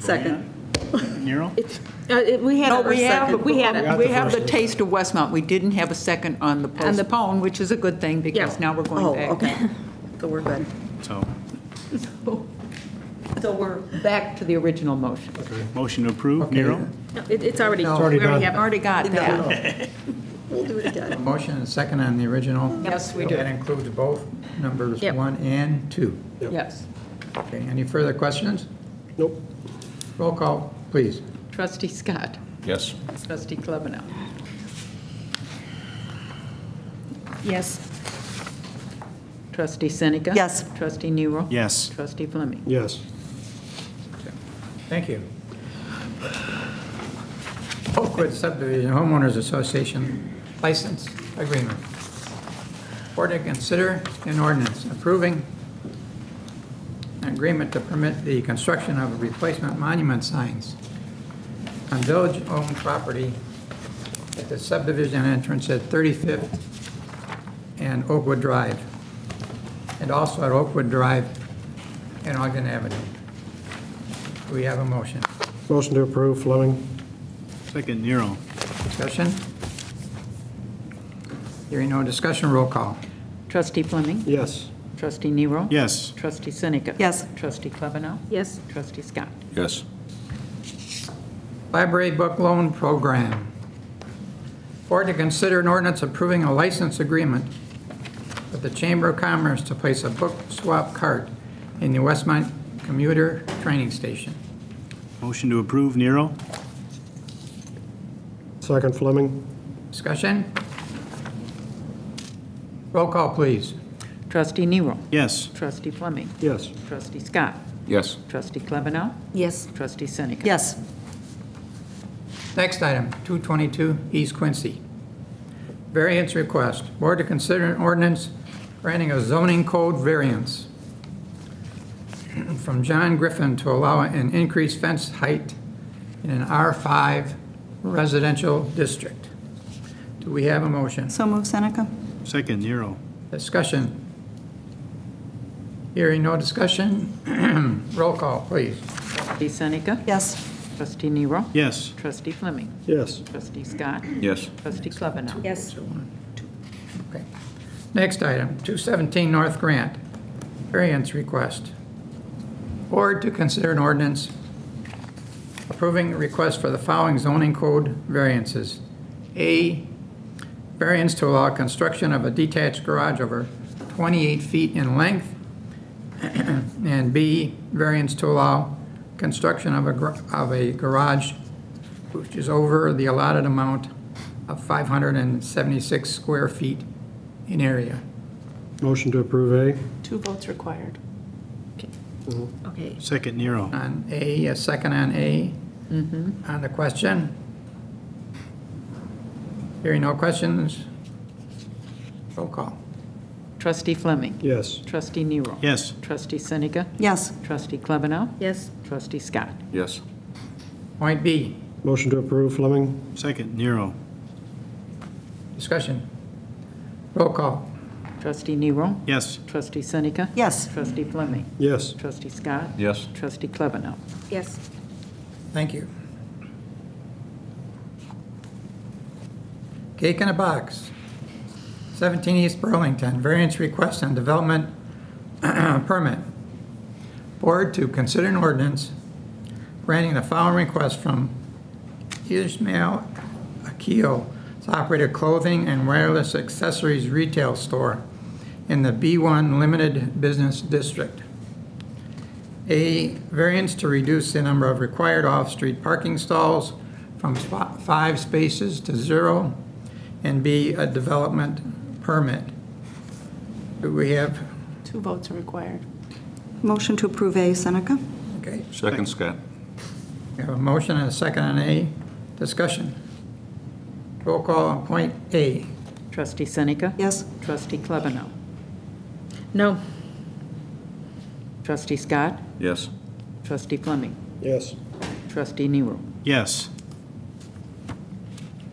Second. Nero? We had No, a second. We had it. we have the taste of Westmont. We didn't have a second on the postpone, which is a good thing because now we're going back. okay. So we're good. So, So we're back to the original motion. motion to approve, Okay. Nero? It's already, we already done. already have, Already got that. We'll do it again. A motion and a second on the original? Yes, we do. That includes both numbers Yep. 1 and 2. Yes. Okay, any further questions? Nope. Roll call, please. Trustee Scott. Yes. Trustee Klebanow. yes. Trustee Seneca. Yes. Trustee Nero. Yes. Trustee Fleming. Yes. Thank you. Oakwood Subdivision Homeowners Association License Agreement. Board to consider an ordinance approving an agreement to permit the construction of replacement monument signs on village-owned property at the subdivision entrance at 35th and Oakwood Drive, and also at Oakwood Drive and Ogden Avenue. Do we have a motion? Motion to approve, Fleming. Second, Nero. Discussion? Hearing no discussion, roll call. Trustee Fleming. Yes. Trustee Nero. Yes. Trustee Seneca. Yes. Trustee Klebanow. Yes. Trustee Scott. Yes. Library Book Loan Program. Board to consider an ordinance approving a license agreement with the Chamber of Commerce to place a book swap cart in the Westmont Commuter Training Station. Motion to approve, Nero. Second, Fleming. Discussion? Roll call, please. Trustee Nero. Yes. Trustee Fleming. Yes. Trustee Scott. Yes. Trustee Klebanow. Yes. Trustee Seneca. Yes. Next item, 222 East Quincy. Variance request. Board to consider an ordinance granting a zoning code variance from John Griffin to allow an increased fence height in an R5 residential district. Do we have a motion? So move, Seneca. Second, Nero. Discussion? Hearing no discussion, roll call, please. Trustee Seneca. Yes. Trustee Nero. Yes. Trustee Fleming. Yes. Trustee Scott. Yes. Trustee Klebanow. Yes. Okay. Next item, 217 North Grant, variance request. Board to consider an ordinance approving a request for the following zoning code variances. A, variance to allow construction of a detached garage over 28 feet in length. And B, variance to allow construction of a garage which is over the allotted amount of 576 square feet in area. Motion to approve A. 2 votes required. Okay. Second, Nero. On A, a second on A. On the question? Hearing no questions, roll call. Trustee Fleming. Yes. Trustee Nero. Yes. Trustee Seneca. Yes. Trustee Klebanow. Yes. Trustee Scott. Yes. Point B, Motion to approve, Fleming? Second, Nero. discussion. Roll call. Trustee Nero. Yes. Trustee Seneca. Yes. Trustee Fleming. Yes. Trustee Scott. Yes. Trustee Klebanow. Yes. Thank you. Cake in a box. 17 East Burlington, variance request and development permit. Board to consider an ordinance granting the following request from Ishmael Akio to operate a clothing and wireless accessories retail store in the B1 Limited Business District. A, variance to reduce the number of required off-street parking stalls from 5 spaces to 0, and B, a development permit. Do we have, 2 votes are required. Motion to approve A, Seneca? okay, Second, Scott. we have a motion and a second on A. Discussion. Roll call on point A. Trustee Seneca. Yes. Trustee Klebanow. No. Trustee Scott. Yes. Trustee Fleming. Yes. Trustee Nero. Yes.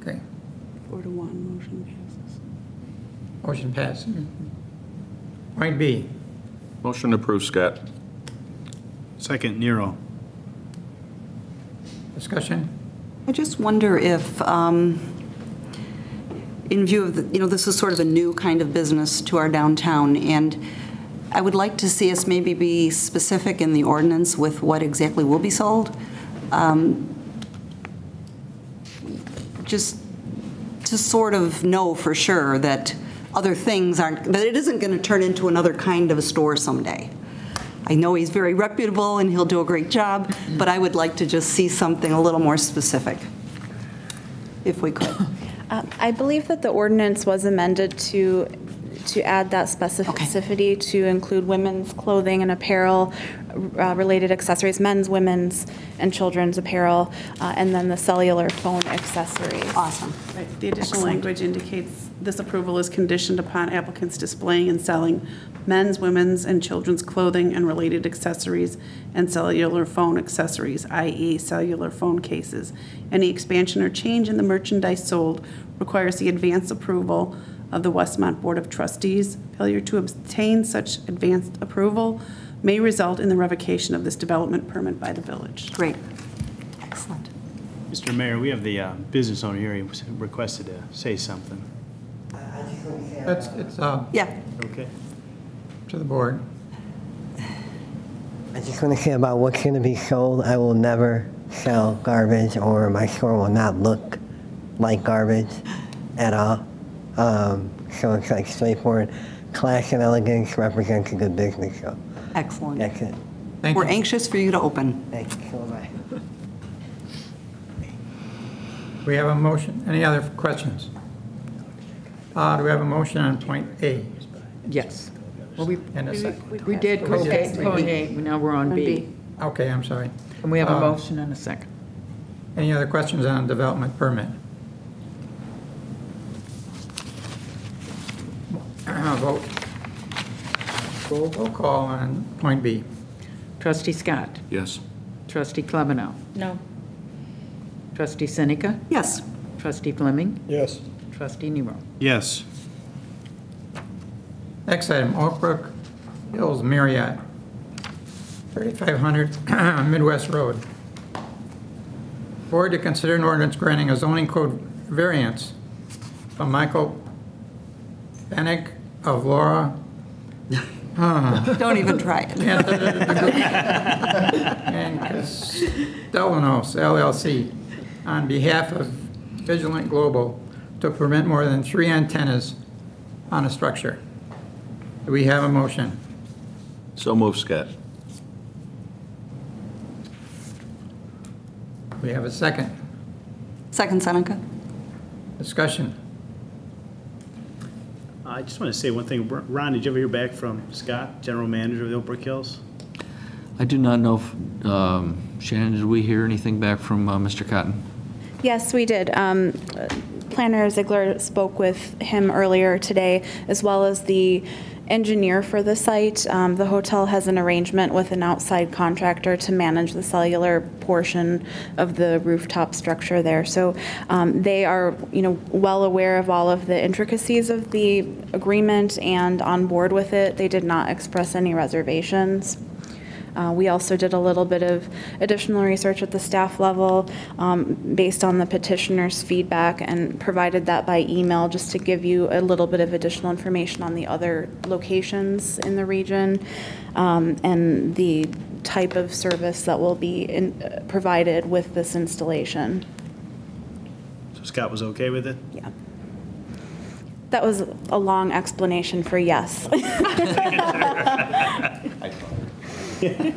Okay, 4 to 1, motion passes. motion passed. Point B. Motion to approve, Scott. Second, Nero. Discussion. I just wonder if, in view of, this is sort of a new kind of business to our downtown, and I would like to see us maybe be specific in the ordinance with what exactly will be sold. Just to sort of know for sure that other things aren't, that it isn't going to turn into another kind of a store someday. I know he's very reputable and he'll do a great job, but I would like to just see something a little more specific, if we could. I believe that the ordinance was amended to add that specificity to include women's clothing and apparel, related accessories, men's, women's, and children's apparel, and then the cellular phone accessories. Awesome. Right. The additional language indicates this approval is conditioned upon applicants displaying and selling men's, women's, and children's clothing and related accessories and cellular phone accessories, i.e. cellular phone cases. Any expansion or change in the merchandise sold requires the advance approval of the Westmont Board of Trustees. Failure to obtain such advanced approval may result in the revocation of this development permit by the village. Great. Excellent. Mr. Mayor, we have the business owner here. He was requested to say something. It's Yeah. Okay. to the board. I just want to say about what's going to be sold. I will never sell garbage, or my store will not look like garbage at all. So it's like straightforward. Class and elegance represents a good business. So Excellent. that's it. Thank We're you. anxious for you to open. Thank you so much. We have a motion. Any other questions? Do we have a motion on point A? Yes. Well, we And a second. did point A, now we're on B. Okay, I'm sorry. And we have a motion and a second. Any other questions on development permit? Vote. Roll call on point B. Trustee Scott. Yes. Trustee Klebanow. No. Trustee Seneca. Yes. Trustee Fleming. Yes. Trustee Nero. Yes. Next item, Oak Brook Hills Marriott, 3500 Midwest Road. Board to consider an ordinance granting a zoning code variance from Michael Benick of Laura. Don't even try it. And Castellanos LLC on behalf of Vigilant Global to permit more than 3 antennas on a structure. Do we have a motion? So move, Scott. We have a second. Second, Seneca. Discussion. I just want to say one thing. Ron, did you ever hear back from Scott, General Manager of the Oak Brook Hills? I do not know if, Shannon, did we hear anything back from Mr. Cotton? Yes, we did. Planner Ziegler spoke with him earlier today, as well as the engineer for the site. The hotel has an arrangement with an outside contractor to manage the cellular portion of the rooftop structure there. So they are, well aware of all of the intricacies of the agreement and on board with it. They did not express any reservations. We also did a little bit of additional research at the staff level based on the petitioner's feedback and provided that by email just to give you a little bit of additional information on the other locations in the region and the type of service that will be provided with this installation. So Scott was okay with it? Yeah. That was a long explanation for yes. Get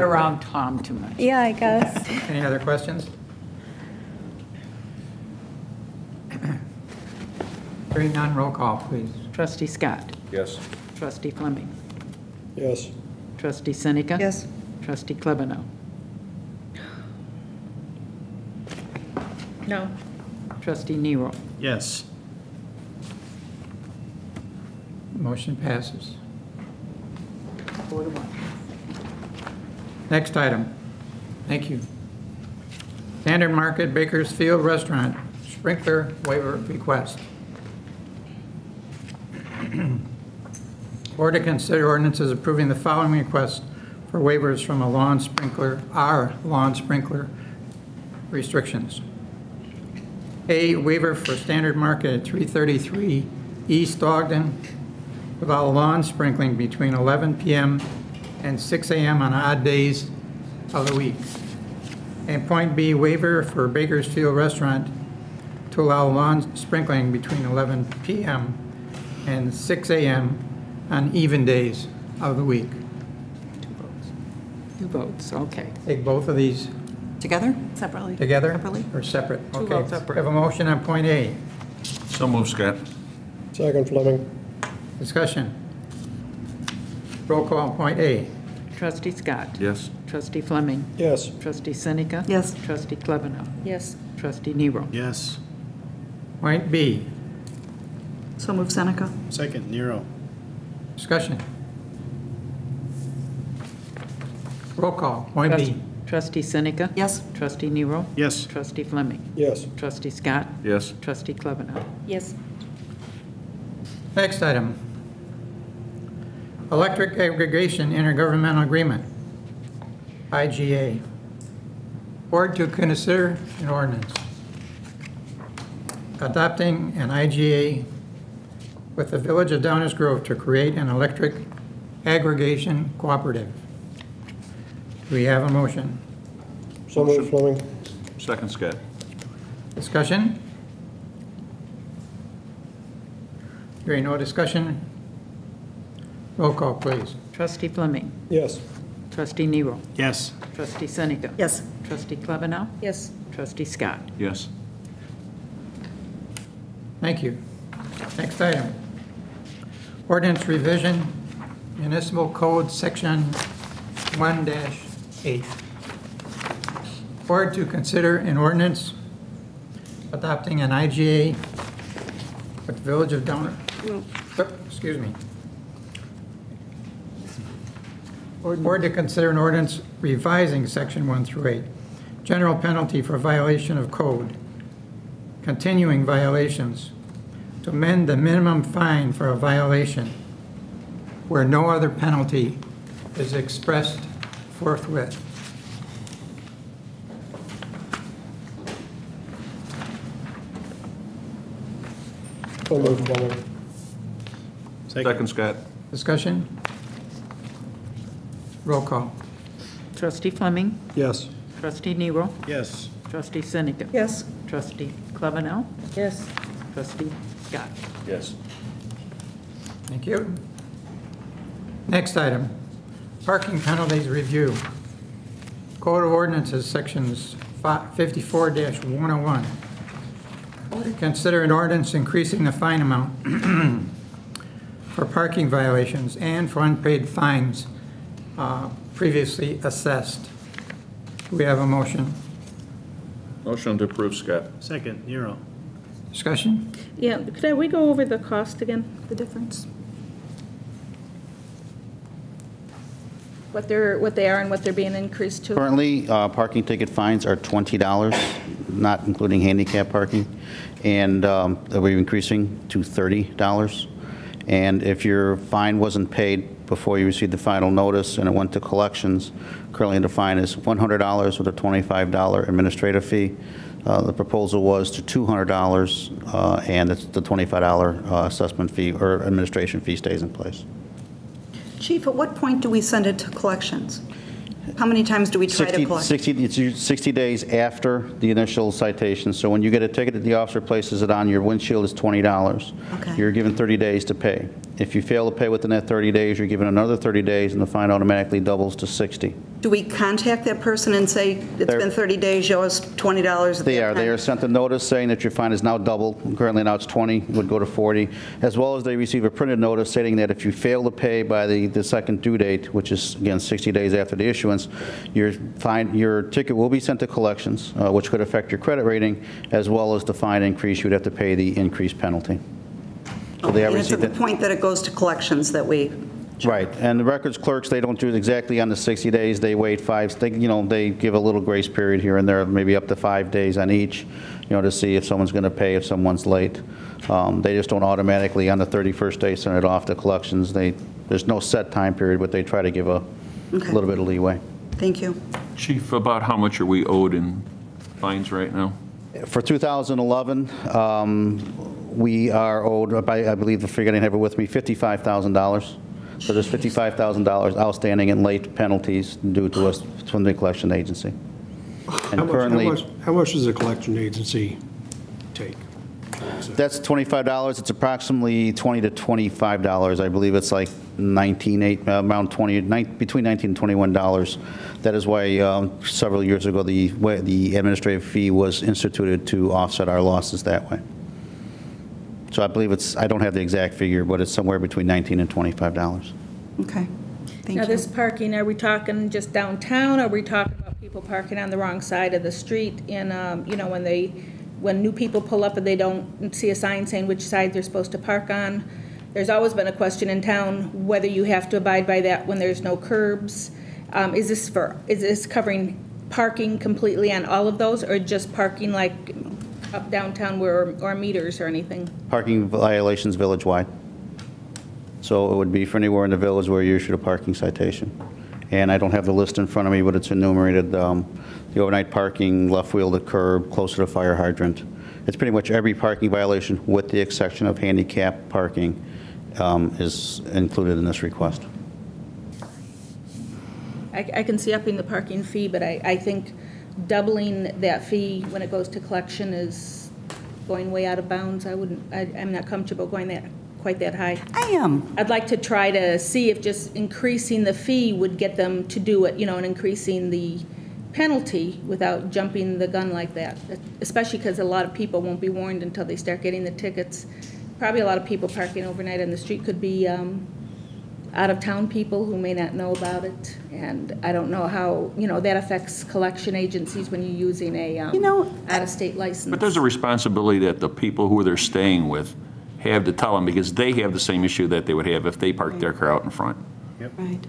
around Tom too much. Yeah, I guess. Any other questions? Hearing none, roll call, please. Trustee Scott. Yes. Trustee Fleming. Yes. Trustee Seneca. Yes. Trustee Klebanow. No. Trustee Nero. Yes. Motion passes. 4-1. Next item. Thank you. Standard Market Bakersfield Restaurant, sprinkler waiver request. Board to consider ordinances approving the following requests for waivers from our lawn sprinkler restrictions. A, waiver for Standard Market at 333 East Ogden without lawn sprinkling between 11 p.m. and 6 a.m. on odd days of the week. And point B, waiver for Bakersfield Restaurant to allow lawn sprinkling between 11 p.m. and 6 a.m. on even days of the week. 2 votes, okay. Take both of these Together? Separately. together? Separately? Or separate? Two Okay. votes separate. We have a motion on point A. So move, Scott. Second, Fleming. Discussion. Roll call on point A. Trustee Scott. Yes. Trustee Fleming. Yes. Trustee Seneca. Yes. Trustee Klebanow. Yes. Trustee Nero. Yes. Point B. So move Seneca. Second, Nero. Discussion. Roll call. Point B. Trustee Seneca. Yes. Trustee Nero. Yes. Trustee Fleming. Yes. Trustee Scott. Yes. Trustee Klebanow. Yes. Next item. Electric Aggregation Intergovernmental Agreement, IGA. Board to consider an ordinance adopting an IGA with the Village of Downers Grove to create an electric aggregation cooperative. Do we have a motion? So moved, Fleming. Second, Scott. Discussion? Hearing no discussion, roll call, please. Trustee Fleming. Yes. Trustee Nero. Yes. Trustee Seneca. Yes. Trustee Klebanow. Yes. Trustee Scott. Yes. Thank you. Next item. Ordinance revision, Municipal Code, Section 1-8. Board to consider an ordinance adopting an IGA with the Village of Downers. Excuse me. Board to consider an ordinance revising Section 1-8. General penalty for violation of code. Continuing violations. To amend the minimum fine for a violation where no other penalty is expressed forthwith. So moved, Fleming. Second, Scott. Discussion? Roll call. Trustee Fleming. Yes. Trustee Nero. Yes. Trustee Seneca. Yes. Trustee Klebanow. Yes. Trustee Scott. Yes. Thank you. Next item, parking penalties review. Code of Ordinances, Sections 54-101. Consider an ordinance increasing the fine amount for parking violations and for unpaid fines previously assessed. Do we have a motion? Motion to approve, Scott. Second, Nero. Discussion? Yeah, could we go over the cost again, the difference? What they are and what they're being increased to? Currently, parking ticket fines are $20, not including handicap parking, and we're increasing to $30. And if your fine wasn't paid before you received the final notice and it went to collections, currently the fine is $100 with a $25 administrative fee. The proposal was to $200, and it's the $25 assessment fee or administration fee stays in place. Chief, at what point do we send it to collections? How many times do we try to collect? 60 days after the initial citation. So when you get a ticket, the officer places it on your windshield, is $20. Okay. You're given 30 days to pay. If you fail to pay within that 30 days, you're given another 30 days, and the fine automatically doubles to 60. Do we contact that person and say, it's been 30 days, you owe us $20? They are sent a notice saying that your fine is now doubled. Currently now it's 20, it would go to 40, as well as they receive a printed notice stating that if you fail to pay by the second due date, which is again 60 days after the issuance, your ticket will be sent to collections, which could affect your credit rating, as well as the fine increase. You'd have to pay the increased penalty. So they And it's at the point that it goes to collections that we... Right, and the records clerks, they don't do it exactly on the 60 days. They wait they give a little grace period here and there, maybe up to 5 days on each, to see if someone's going to pay, if someone's late. They just don't automatically on the 31st day send it off to collections. There's no set time period, but they try to give a little bit of leeway. Thank you. Chief, about how much are we owed in fines right now? For 2011, we are owed, I believe the figure, I didn't have it with me, $55,000. So there's $55,000 outstanding in late penalties due to us from the collection agency. And How much does a collection agency take? That's $25. It's approximately $20 to $25. I believe it's like between $19 and $21. That is why several years ago the administrative fee was instituted to offset our losses that way. So I believe I don't have the exact figure, but it's somewhere between $19 and $25. Okay, thank you. Now, this parking, are we talking just downtown, or are we talking about people parking on the wrong side of the street? And, when new people pull up and they don't see a sign saying which side they're supposed to park on? There's always been a question in town whether you have to abide by that when there's no curbs. Is this covering parking completely on all of those, or just parking like up downtown or meters or anything? Parking violations village-wide. So it would be for anywhere in the village where you issued a parking citation. And I don't have the list in front of me, but it's enumerated. The overnight parking, left wheel to curb, close to the fire hydrant. It's pretty much every parking violation with the exception of handicap parking is included in this request. I can see upping the parking fee, but I think doubling that fee when it goes to collection is going way out of bounds. I'm not comfortable going quite that high. I am. I'd like to try to see if just increasing the fee would get them to do it, and increasing the penalty without jumping the gun like that, especially because a lot of people won't be warned until they start getting the tickets. Probably a lot of people parking overnight on the street could be out-of-town people who may not know about it, and I don't know how, that affects collection agencies when you're using a out-of-state license. But there's a responsibility that the people who they're staying with have to tell them, because they have the same issue that they would have if they parked their car out in front. Yep. Right.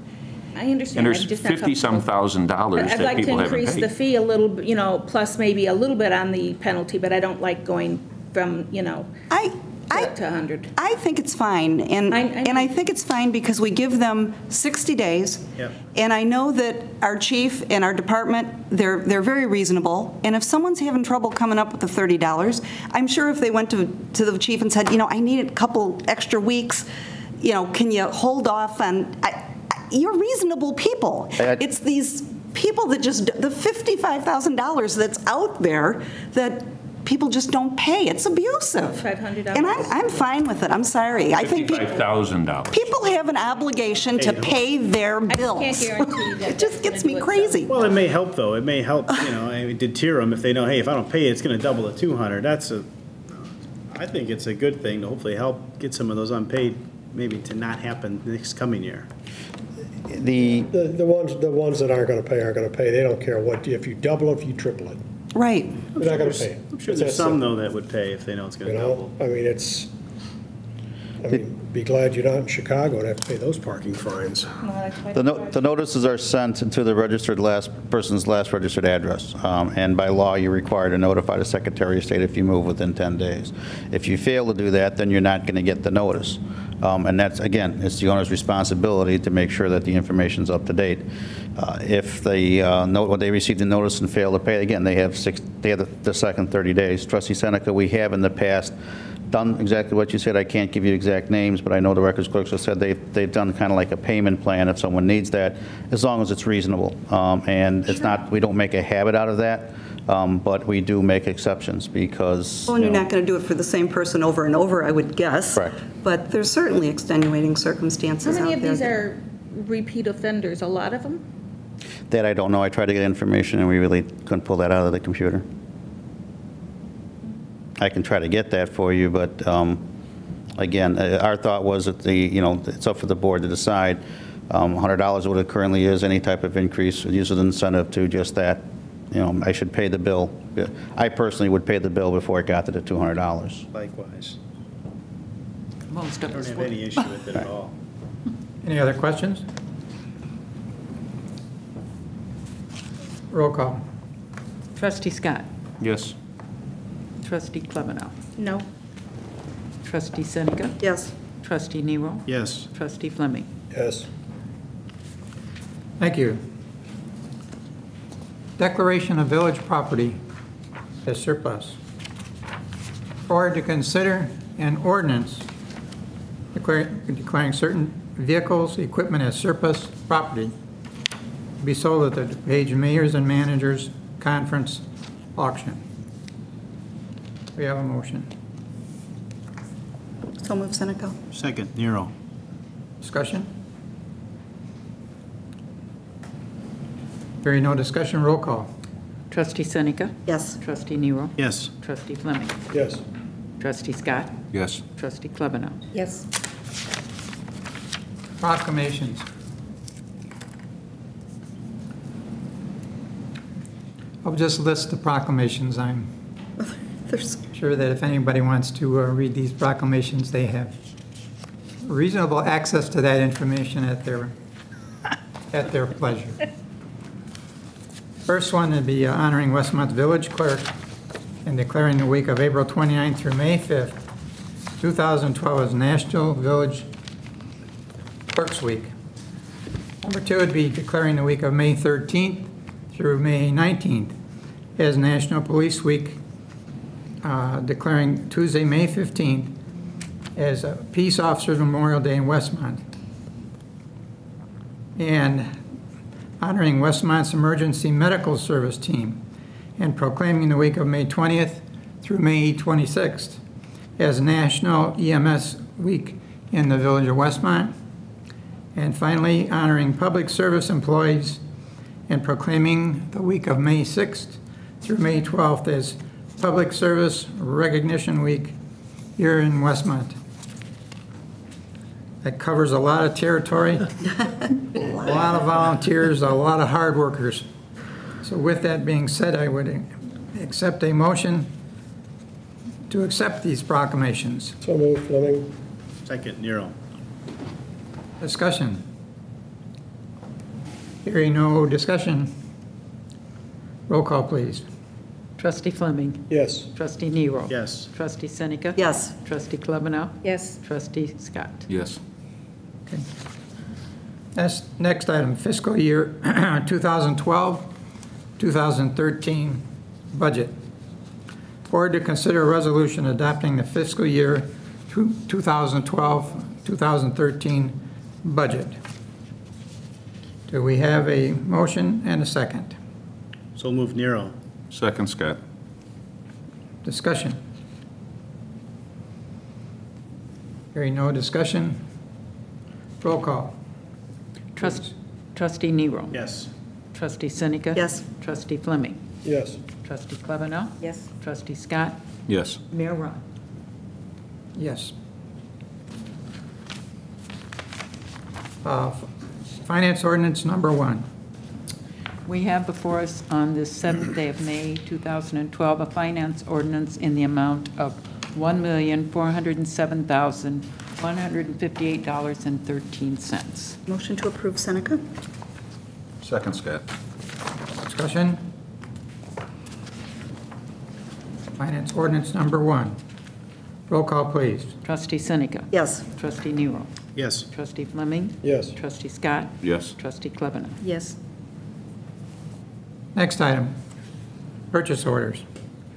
I understand. And there's $50-some thousand that people haven't paid. I'd like to increase the fee a little, plus maybe a little bit on the penalty, but I don't like going from, to 100. I think it's fine, and I think it's fine because we give them 60 days. Yep. And I know that our chief and our department, they're very reasonable. And if someone's having trouble coming up with the $30, I'm sure if they went to the chief and said, I need a couple extra weeks, can you hold off on? You're reasonable people. It's these people that the $55,000 that's out there that people just don't pay. It's abusive. $500. And I'm fine with it. I'm sorry. I think $55,000. people have an obligation to pay their bills. I can't guarantee that. It just gets me crazy. Well, it may help, though. It may help, deter them if they know, hey, if I don't pay it, it's going to double to $200. I think it's a good thing to hopefully help get some of those unpaid maybe to not happen next coming year. The ones that aren't going to pay aren't going to pay. They don't care if you double it, if you triple it. Right. They're not going to pay it. I'm sure It's there's that some, simple. though, that would pay if they know it's going You to double. know, I mean, be glad you're not in Chicago and have to pay those parking fines. The notices are sent to the person's last registered address, and by law, you're required to notify the Secretary of State if you move within 10 days. If you fail to do that, then you're not going to get the notice. And that's, again, it's the owner's responsibility to make sure that the information's up to date. If they when they receive the notice and fail to pay, again, they have the second 30 days. Trustee Seneca, we have in the past done exactly what you said. I can't give you exact names, but I know the records clerks have said they've done kind of like a payment plan if someone needs that, as long as it's reasonable. And it's not, we don't make a habit out of that, but we do make exceptions because. Well, and you're not going to do it for the same person over and over, I would guess. Correct. But there's certainly extenuating How circumstances out many there. of these are repeat offenders? A lot of them? That I don't know. I tried to get information and we really couldn't pull that out of the computer. I can try to get that for you, but again, our thought was that it's up for the board to decide. $100 what it currently is, any type of increase, use an incentive to just that. I should pay the bill. I personally would pay the bill before it got to the $200. Likewise. Most I of don't us have would. any issue with it at all. Any other questions? Roll call. Trustee Scott. Yes. Trustee Klebanow. No. Trustee Seneca. Yes. Trustee Nero. Yes. Trustee Fleming. Yes. Thank you. Declaration of village property as surplus. Or to consider an ordinance declaring certain vehicles, equipment as surplus property to be sold at the DuPage Mayors and Managers Conference auction. We have a motion. So move, Seneca. Second, Nero. Discussion? Hearing no discussion, roll call. Trustee Seneca. Yes. Trustee Nero. Yes. Trustee Fleming. Yes. Trustee Scott. Yes. Trustee Klebanow. Yes. Proclamations. I'll just list the proclamations. I'm There's sure that if anybody wants to read these proclamations, they have reasonable access to that information at their pleasure. First one would be honoring Westmont Village Clerk and declaring the week of April 29th through May 5th, 2012 as National Village Clerks Week. Number two would be declaring the week of May 13th through May 19th as National Police Week, declaring Tuesday, May 15th as a Peace Officers Memorial Day in Westmont. And honoring Westmont's Emergency Medical Service Team and proclaiming the week of May 20th through May 26th as National EMS Week in the Village of Westmont. And finally, honoring public service employees and proclaiming the week of May 6th through May 12th as Public Service Recognition Week here in Westmont. That covers a lot of territory, a lot of volunteers, a lot of hard workers. So with that being said, I would accept a motion to accept these proclamations. So move, Fleming. Second, Nero. Discussion. Hearing no discussion, roll call, please. Trustee Fleming. Yes. Trustee Nero. Yes. Trustee Seneca. Yes. Trustee Klebanow. Yes. Trustee Scott. Yes. Okay. Next item, fiscal year 2012, 2013 budget. Board to consider a resolution adopting the fiscal year 2012, 2013 budget. Do we have a motion and a second? So move, Nero. Second, Scott. Discussion. Hearing no discussion, roll call. Trustee Nero. Yes. Trustee Seneca. Yes. Trustee Fleming. Yes. Trustee Klebanow. Yes. Trustee Scott. Yes. Mayor Ron. Yes. Finance ordinance number one. We have before us on this 7th day of May, 2012, a finance ordinance in the amount of $1,407,158.13. Motion to approve Seneca? Second, Scott. Discussion? Finance ordinance number 1. Roll call, please. Trustee Seneca? Yes. Trustee Nero? Yes. Trustee Fleming? Yes. Trustee Scott? Yes. Trustee Klebanow? Yes. Next item, purchase orders.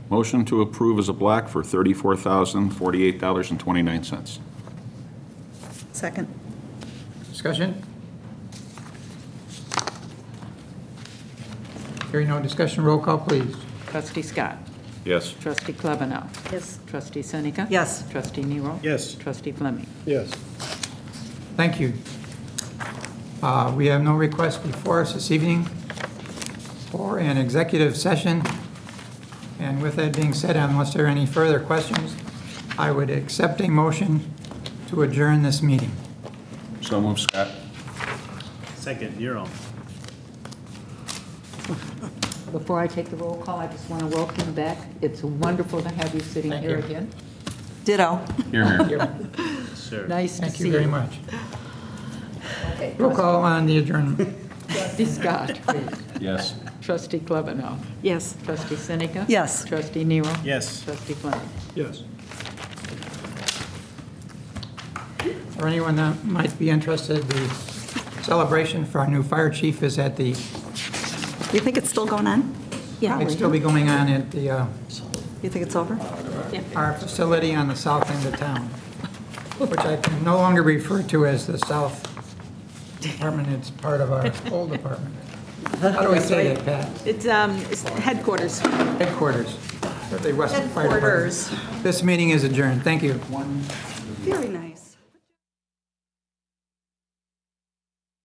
Motion to approve as a block for $34,048.29. Second? Discussion? Hearing no discussion, roll call, please. Trustee Scott? Yes. Trustee Klebanow? Yes. Trustee Seneca? Yes. Trustee Nero? Yes. Trustee Fleming? Yes. Thank you. We have no requests before us this evening for an executive session. And with that being said, unless there are any further questions, I would accept a motion to adjourn this meeting. So move, Scott. Second, you're on. Before I take the roll call, I just want to welcome you back. It's wonderful to have you sitting Thank here you. again. Ditto. Here, here. Sir. Nice to Thank see you very much. Okay. Roll call on the adjournment. Trustee Scott, please. Yes. Trustee Klebanow? Yes. Trustee Seneca? Yes. Trustee Nero? Yes. Trustee Fleming? Yes. For anyone that might be interested, the celebration for our new fire chief is at the, You think it's still going on? Yeah. it'll still be going on at the, You think it's over? our facility on the south end of town, which I can no longer refer to as the south department, it's part of our old department. How do we say that, Pat? It's headquarters. Headquarters of the Westmont Fire Department. Headquarters. This meeting is adjourned. Thank you. Very nice.